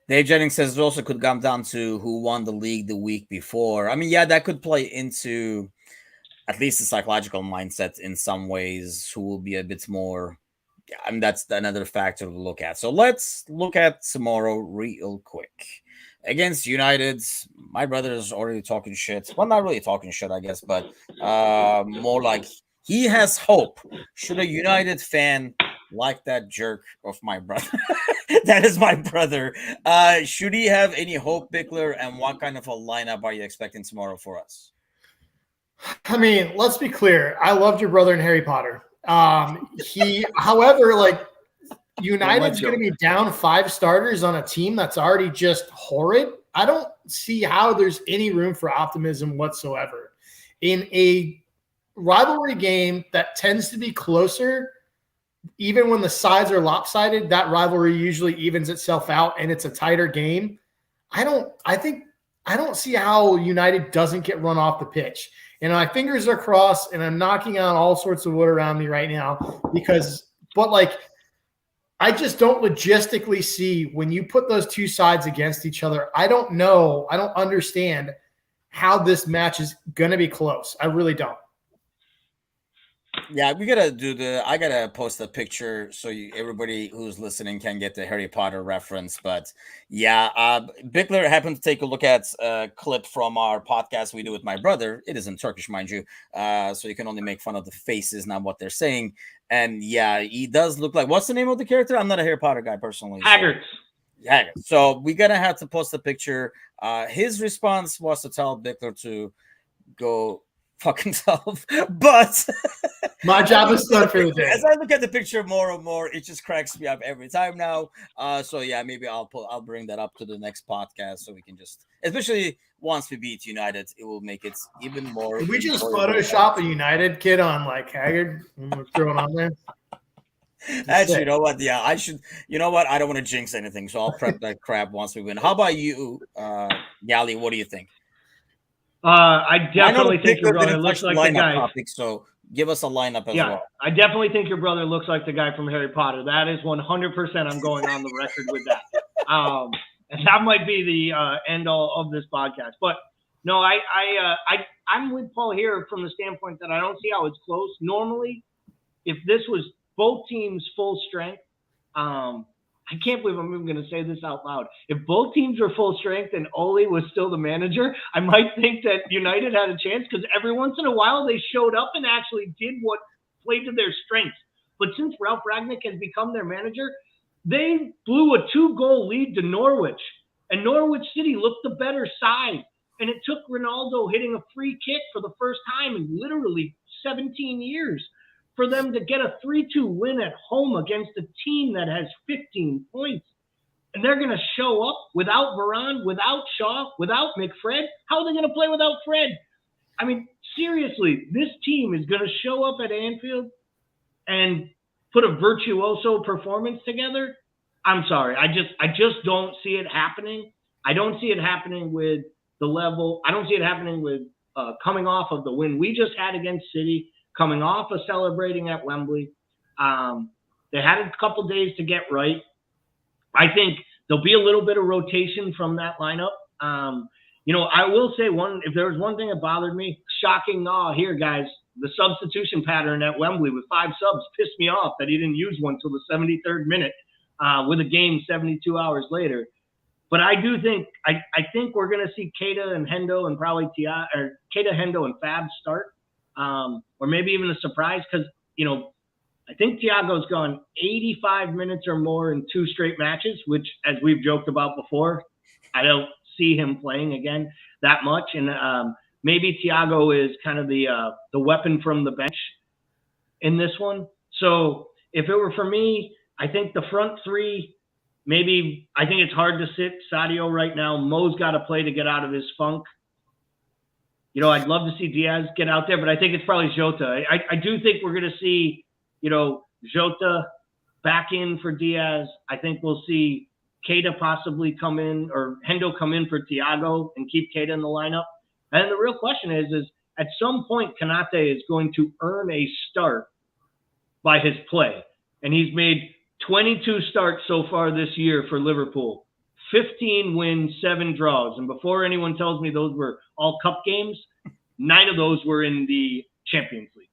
A: Dave Jennings says it also could come down to who won the league the week before. I mean, yeah, that could play into at least the psychological mindset in some ways, who will be a bit more. I mean, that's another factor to look at. So let's look at tomorrow real quick. Against United, my brother is already talking shit. Well, not really talking shit, I guess, but more like he has hope. Should a United fan like that jerk of my brother? That is my brother. Should he have any hope, Bickler? And what kind of a lineup are you expecting tomorrow for us?
B: I mean, let's be clear. I loved your brother in Harry Potter. However, like, United's going to be down 5 starters on a team that's already just horrid. I don't see how there's any room for optimism whatsoever. In a rivalry game that tends to be closer, even when the sides are lopsided, that rivalry usually evens itself out and it's a tighter game. I don't see how United doesn't get run off the pitch. And my fingers are crossed, and I'm knocking on all sorts of wood around me right now I just don't logistically see when you put those two sides against each other. I don't understand how this match is going to be close. I really don't.
A: Yeah, I gotta post a picture so everybody who's listening can get the Harry Potter reference. But yeah, Bickler happened to take a look at a clip from our podcast we do with my brother. It is in Turkish, mind you, so you can only make fun of the faces, not what they're saying. And yeah, he does look like, what's the name of the character? I'm not a Harry Potter guy personally.
C: Hagrid.
A: So we're gonna have to post a picture. His response was to tell Bickler to go fuck himself, but
B: My job is done for the day.
A: as I look at the picture more and more, it just cracks me up every time now. So yeah, maybe I'll bring that up to the next podcast so we can just, especially once we beat United, it will make it even more.
B: Did we just
A: enjoyable.
B: Photoshop a United kid on like Haggard and throw it on there?
A: Actually, you know what? Yeah, I should. You know what? I don't want to jinx anything, so I'll prep that crap once we win. How about you, Yali? What do you think?
C: I definitely think your brother
A: didn't
C: looks
A: touch the
C: like the
A: lineup
C: guy.
A: topic, so give us a lineup as well.
C: I definitely think your brother looks like the guy from Harry Potter. That is 100%. I'm going on the record with that. And that might be the end all of this podcast. But no, I'm with Paul here from the standpoint that I don't see how it's close. Normally, if this was both teams full strength, I can't believe I'm even going to say this out loud. If both teams were full strength and Ole was still the manager, I might think that United had a chance because every once in a while they showed up and actually did what played to their strengths. But since Ralph Ragnick has become their manager, they blew a 2-goal lead to Norwich. And Norwich City looked the better side. And it took Ronaldo hitting a free kick for the first time in literally 17 years for them to get a 3-2 win at home against a team that has 15 points. And they're going to show up without Varane, without Shaw, without McFred. How are they going to play without Fred? I mean, seriously, this team is going to show up at Anfield and put a virtuoso performance together. I'm sorry. I just don't see it happening. I don't see it happening with the level. I don't see it happening with coming off of the win we just had against City, coming off of celebrating at Wembley. They had a couple days to get right. I think there'll be a little bit of rotation from that lineup. I will say if there was one thing that bothered me, shocking here, guys, the substitution pattern at Wembley with 5 subs pissed me off that he didn't use one till the 73rd minute with a game 72 hours later. But I do think I think we're going to see Keita and Hendo and probably Keita, Hendo, and Fab start, or maybe even a surprise because I think Thiago's gone 85 minutes or more in 2 straight matches, which, as we've joked about before, I don't see him playing again that much. And maybe Thiago is kind of the weapon from the bench in this one. So if it were for me, I think the front 3. Maybe I think it's hard to sit Sadio right now. Mo's got to play to get out of his funk. I'd love to see Diaz get out there, but I think it's probably Jota. I do think we're going to see, Jota back in for Diaz. I think we'll see Keita possibly come in or Hendo come in for Thiago and keep Keita in the lineup. And the real question is at some point, Kanate is going to earn a start by his play. And he's made 22 starts so far this year for Liverpool, 15 wins, 7 draws. And before anyone tells me those were all cup games, 9 of those were in the Champions League.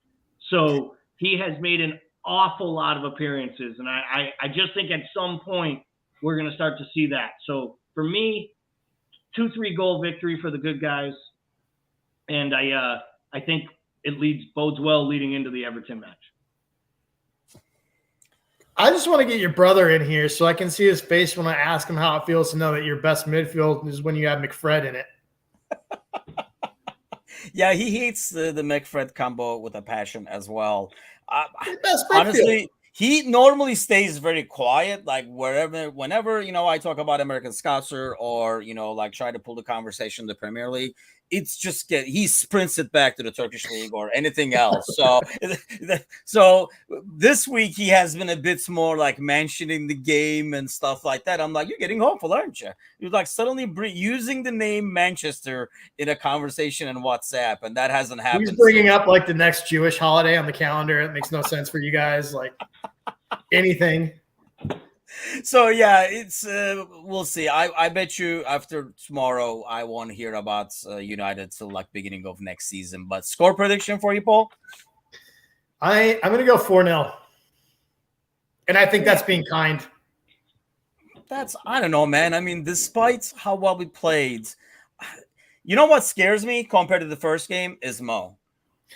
C: So he has made an awful lot of appearances. And I just think at some point we're going to start to see that. So for me, 2-3 goal victory for the good guys. And I think it bodes well leading into the Everton match.
B: I just want to get your brother in here so I can see his face when I ask him how it feels to know that your best midfield is when you have McFred in it.
A: Yeah, he hates the McFred combo with a passion as well.
B: Best
A: Honestly, he normally stays very quiet, like whenever I talk about AmericanScouser or like try to pull the conversation to Premier League. It's just he sprints it back to the Turkish league or anything else. So this week he has been a bit more like mentioning the game and stuff like that. I'm like, you're getting hopeful, aren't you? You're like suddenly using the name Manchester in a conversation in WhatsApp, and that hasn't happened.
B: He's bringing up like the next Jewish holiday on the calendar. It makes no sense for you guys. Like anything.
A: So yeah, it's we'll see. I bet you after tomorrow I won't hear about United till like beginning of next season. But score prediction for you, Paul?
B: I'm going to go 4-0. And I think that's being kind.
A: I don't know, man. I mean, despite how well we played, you know what scares me compared to the first game is Mo.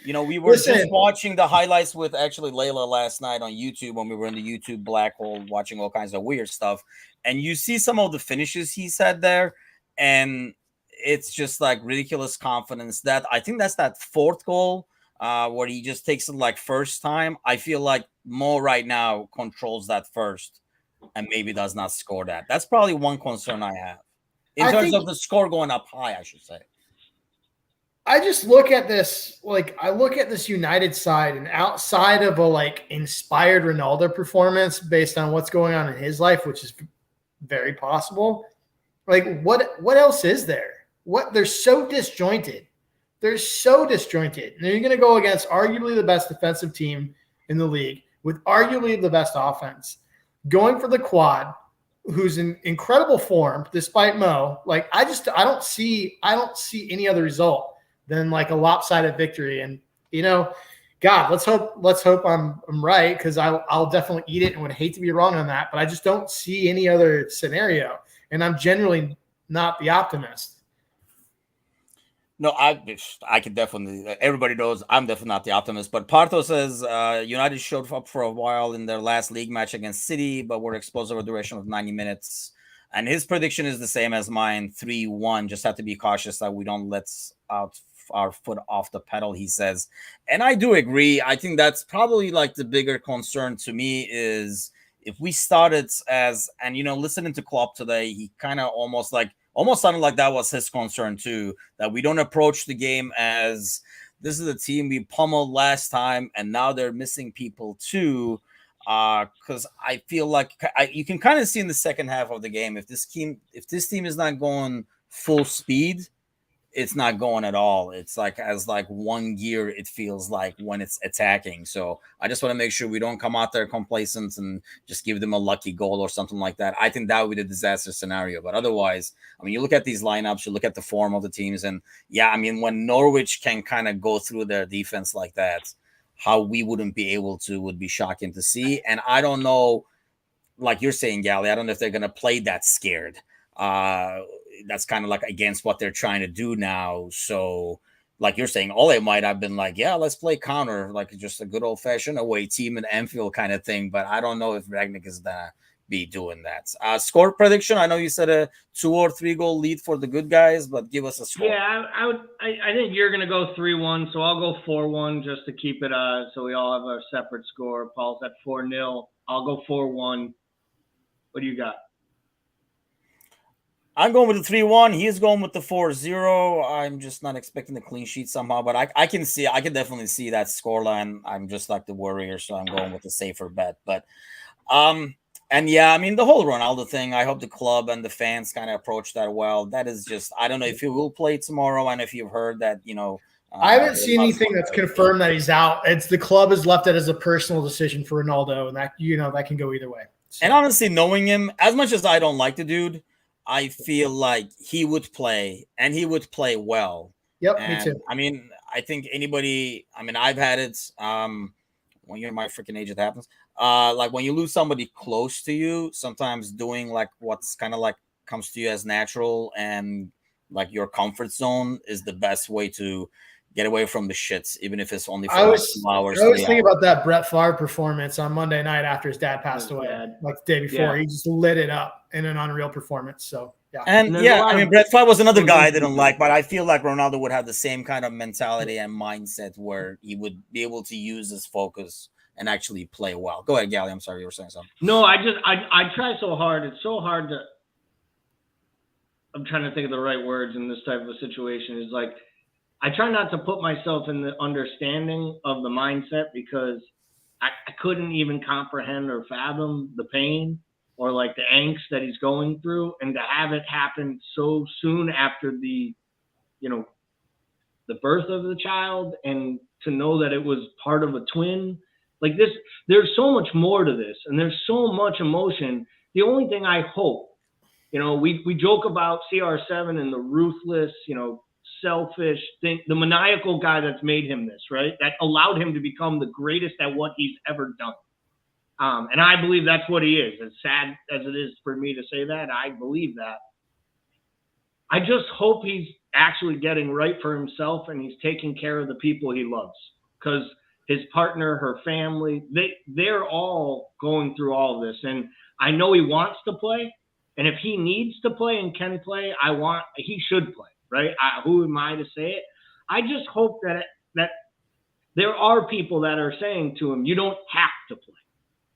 A: We were just watching the highlights with actually Layla last night on YouTube when we were in the YouTube black hole watching all kinds of weird stuff. And you see some of the finishes he said there, and it's just like ridiculous confidence. That I think that's that fourth goal where he just takes it like first time. I feel like Mo right now controls that first and maybe does not score that. That's probably one concern I have in terms of the score going up high, I should say.
B: I just look at this, I look at this United side, and outside of a inspired Ronaldo performance based on what's going on in his life, which is very possible. What else is there? They're so disjointed. They're so disjointed. And you're going to go against arguably the best defensive team in the league with arguably the best offense, going for the quad, who's in incredible form despite Mo. I don't see any other result than a lopsided victory. And God, let's hope I'm right, because I'll definitely eat it and would hate to be wrong on that. But I just don't see any other scenario, and I'm generally not the optimist.
A: No, I could definitely. Everybody knows I'm definitely not the optimist. But Parto says United showed up for a while in their last league match against City, but were exposed over a duration of 90 minutes. And his prediction is the same as mine, 3-1. Just have to be cautious that we don't let out our foot off the pedal, he says. And I do agree. I think that's probably the bigger concern to me is if we started listening to Klopp today, he kind of almost sounded like that was his concern too, that we don't approach the game as this is a team we pummeled last time and now they're missing people too. Because I feel like you can kind of see in the second half of the game if this team is not going full speed, it's not going at all. It's as one gear, it feels like when it's attacking. So I just want to make sure we don't come out there complacent and just give them a lucky goal or something like that. I think that would be the disaster scenario. But otherwise, I mean, you look at these lineups, you look at the form of the teams, and yeah, I mean, when Norwich can kind of go through their defense like that, how we wouldn't be able to would be shocking to see. And I don't know, like you're saying, Gally, I don't know if they're going to play that scared. That's kind of against what they're trying to do now. So like you're saying, Ole might have been yeah, let's play counter, just a good old fashioned away team in Anfield kind of thing. But I don't know if Rangnick is going to be doing that. Score prediction. I know you said a 2 or 3 goal lead for the good guys, but give us a score.
C: Yeah, I think you're going to go 3-1. So I'll go 4-1 just to keep it, so we all have a separate score. Paul's at 4-0. I'll go 4-1. What do you got?
A: I'm going with the 3-1. He's going with the 4-0. I'm just not expecting the clean sheet somehow, but I can definitely see that scoreline. I'm just like the Warriors, so I'm going with the safer bet. But and yeah, I mean the whole Ronaldo thing, I hope the club and the fans kind of approach that well. That is just, I don't know if he will play tomorrow, and if you've heard that,
B: I haven't seen anything that's confirmed that he's out. It's the club has left it as a personal decision for Ronaldo, and that that can go either way. So.
A: And honestly, knowing him, as much as I don't like the dude, I feel like he would play, and he would play well.
B: Yep,
A: and,
B: me too.
A: I mean, I think I've had it. When you're my freaking age, it happens. When you lose somebody close to you, sometimes doing what's kind of comes to you as natural and your comfort zone is the best way to get away from the shits, even if it's only for 2 hours.
B: I was thinking about that Brett Favre performance on Monday night after his dad passed away, the day before. Yeah. He just lit it up in an unreal performance. So, yeah.
A: And Brett Favre was another guy I didn't like, but I feel like Ronaldo would have the same kind of mentality and mindset where he would be able to use his focus and actually play well. Go ahead, Gally. I'm sorry, you were saying something.
C: No, I try so hard. It's so hard to. I'm trying to think of the right words in this type of a situation. It's I try not to put myself in the understanding of the mindset, because I couldn't even comprehend or fathom the pain or the angst that he's going through, and to have it happen so soon after the birth of the child, and to know that it was part of a twin this. There's so much more to this, and there's so much emotion. The only thing I hope, we joke about CR7 and the ruthless, selfish thing, the maniacal guy that's made him this, right? That allowed him to become the greatest at what he's ever done. And I believe that's what he is. As sad as it is for me to say that, I believe that. I just hope he's actually getting right for himself and he's taking care of the people he loves. Because his partner, her family, they're all going through all of this. And I know he wants to play. And if he needs to play and can play, he should play, right? Who am I to say it? I just hope that there are people that are saying to him, you don't have to play.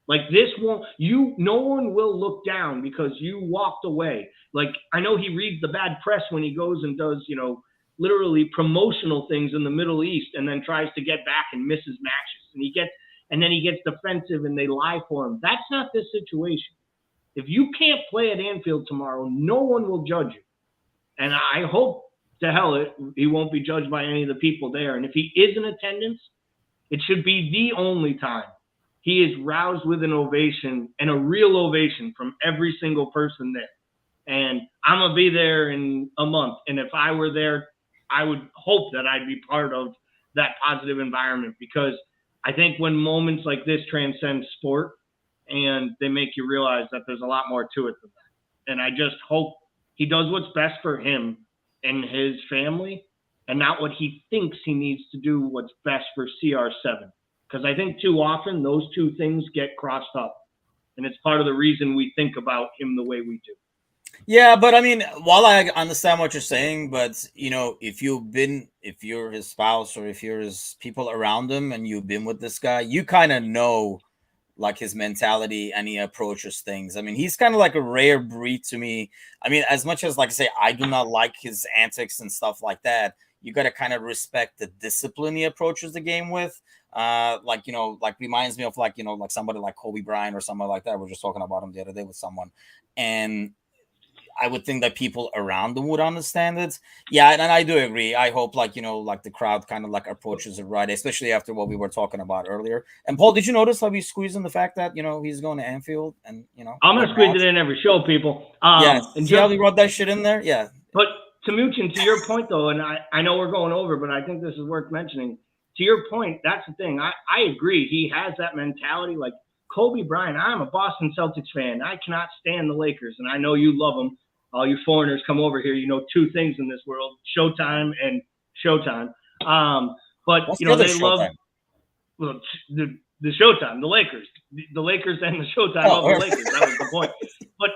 C: Like this no one will look down because you walked away. Like I know he reads the bad press when he goes and does, literally promotional things in the Middle East and then tries to get back and misses matches. And then he gets defensive and they lie for him. That's not this situation. If you can't play at Anfield tomorrow, no one will judge you. And I hope to hell he won't be judged by any of the people there. And if he is in attendance, it should be the only time he is roused with an ovation, and a real ovation from every single person there. And I'm going to be there in a month. And if I were there, I would hope that I'd be part of that positive environment, because I think when moments like this transcend sport and they make you realize that there's a lot more to it than that. And I just hope he does what's best for him and his family and not what he thinks he needs to do what's best for CR7. Because I think too often those two things get crossed up. And it's part of the reason we think about him the way we do.
A: Yeah, but I mean, while I understand what you're saying, but if you're his spouse or if you're his people around him and you've been with this guy, you kind of know like his mentality and he approaches things. I mean, he's kind of like a rare breed to me. I mean, as much as like I say, I do not like his antics and stuff like that, you got to kind of respect the discipline he approaches the game with. Like reminds me of like somebody like Kobe Bryant or somebody like that. We were just talking about him the other day with someone, and I would think that people around them would understand it. Yeah, and I do agree. I hope like the crowd kind of like approaches it right, especially after what we were talking about earlier. And Paul, did you notice how we squeezed in the fact that he's going to Anfield and
C: I'm gonna squeeze it in every show, people.
A: Yeah, and see how we wrote that shit in there. Yeah,
C: but Tamuchin, to your point though, and I know we're going over, but I think this is worth mentioning. To your point, that's the thing. I agree. He has that mentality. Like Kobe Bryant, I'm a Boston Celtics fan. I cannot stand the Lakers, and I know you love them. All you foreigners come over here. You know two things in this world: Showtime and Showtime. But
A: what's
C: they
A: Showtime?
C: Love the Showtime, the Lakers, the Lakers, and the Showtime of the Lakers. That was the point. But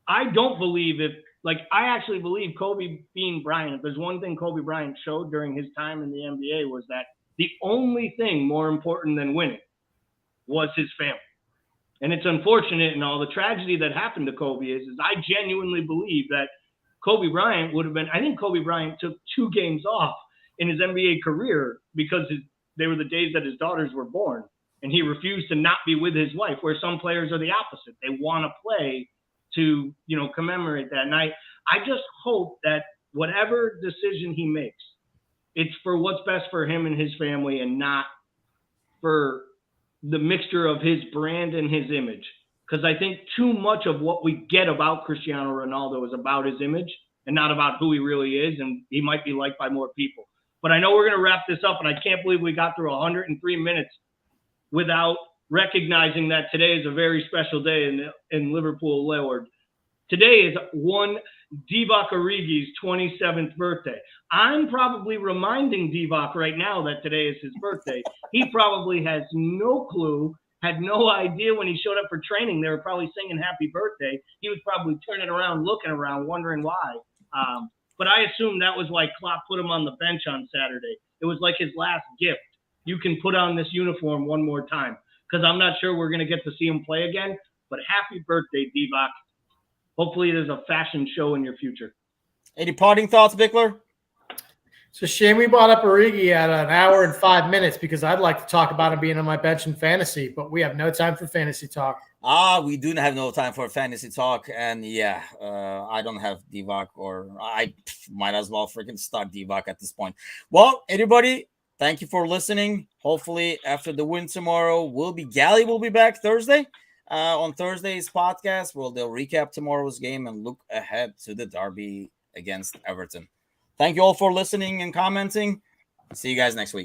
C: I don't believe I actually believe Kobe being Bryant. If there's one thing Kobe Bryant showed during his time in the NBA was that the only thing more important than winning was his family. And it's unfortunate, and all the tragedy that happened to Kobe is I genuinely believe that Kobe Bryant would have been, I think Kobe Bryant took 2 games off in his NBA career because they were the days that his daughters were born. And he refused to not be with his wife, where some players are the opposite. They want to play to, commemorate that. And I just hope that whatever decision he makes, it's for what's best for him and his family and not for the mixture of his brand and his image. Because I think too much of what we get about Cristiano Ronaldo is about his image and not about who he really is. And he might be liked by more people. But I know we're going to wrap this up, and I can't believe we got through 103 minutes without recognizing that today is a very special day in Liverpool Lord. Today is one Divock Origi's 27th birthday. I'm probably reminding Divock right now that today is his birthday. He probably has no clue, had no idea when he showed up for training. They were probably singing happy birthday. He was probably turning around, looking around, wondering why. But I assume that was why Klopp put him on the bench on Saturday. It was like his last gift. You can put on this uniform one more time, because I'm not sure we're going to get to see him play again. But happy birthday, Divock. Hopefully there's a fashion show in your future.
A: Any parting thoughts, Bickler?
B: It's a shame we brought up Origi at an hour and 5 minutes, because I'd like to talk about him being on my bench in fantasy, but we have no time for fantasy talk.
A: We do have no time for fantasy talk. And yeah, I don't have Divock, or I might as well freaking start Divock at this point. Well, everybody, thank you for listening. Hopefully after the win tomorrow, Gally will be back Thursday. On Thursday's podcast, they'll recap tomorrow's game and look ahead to the derby against Everton. Thank you all for listening and commenting. See you guys next week.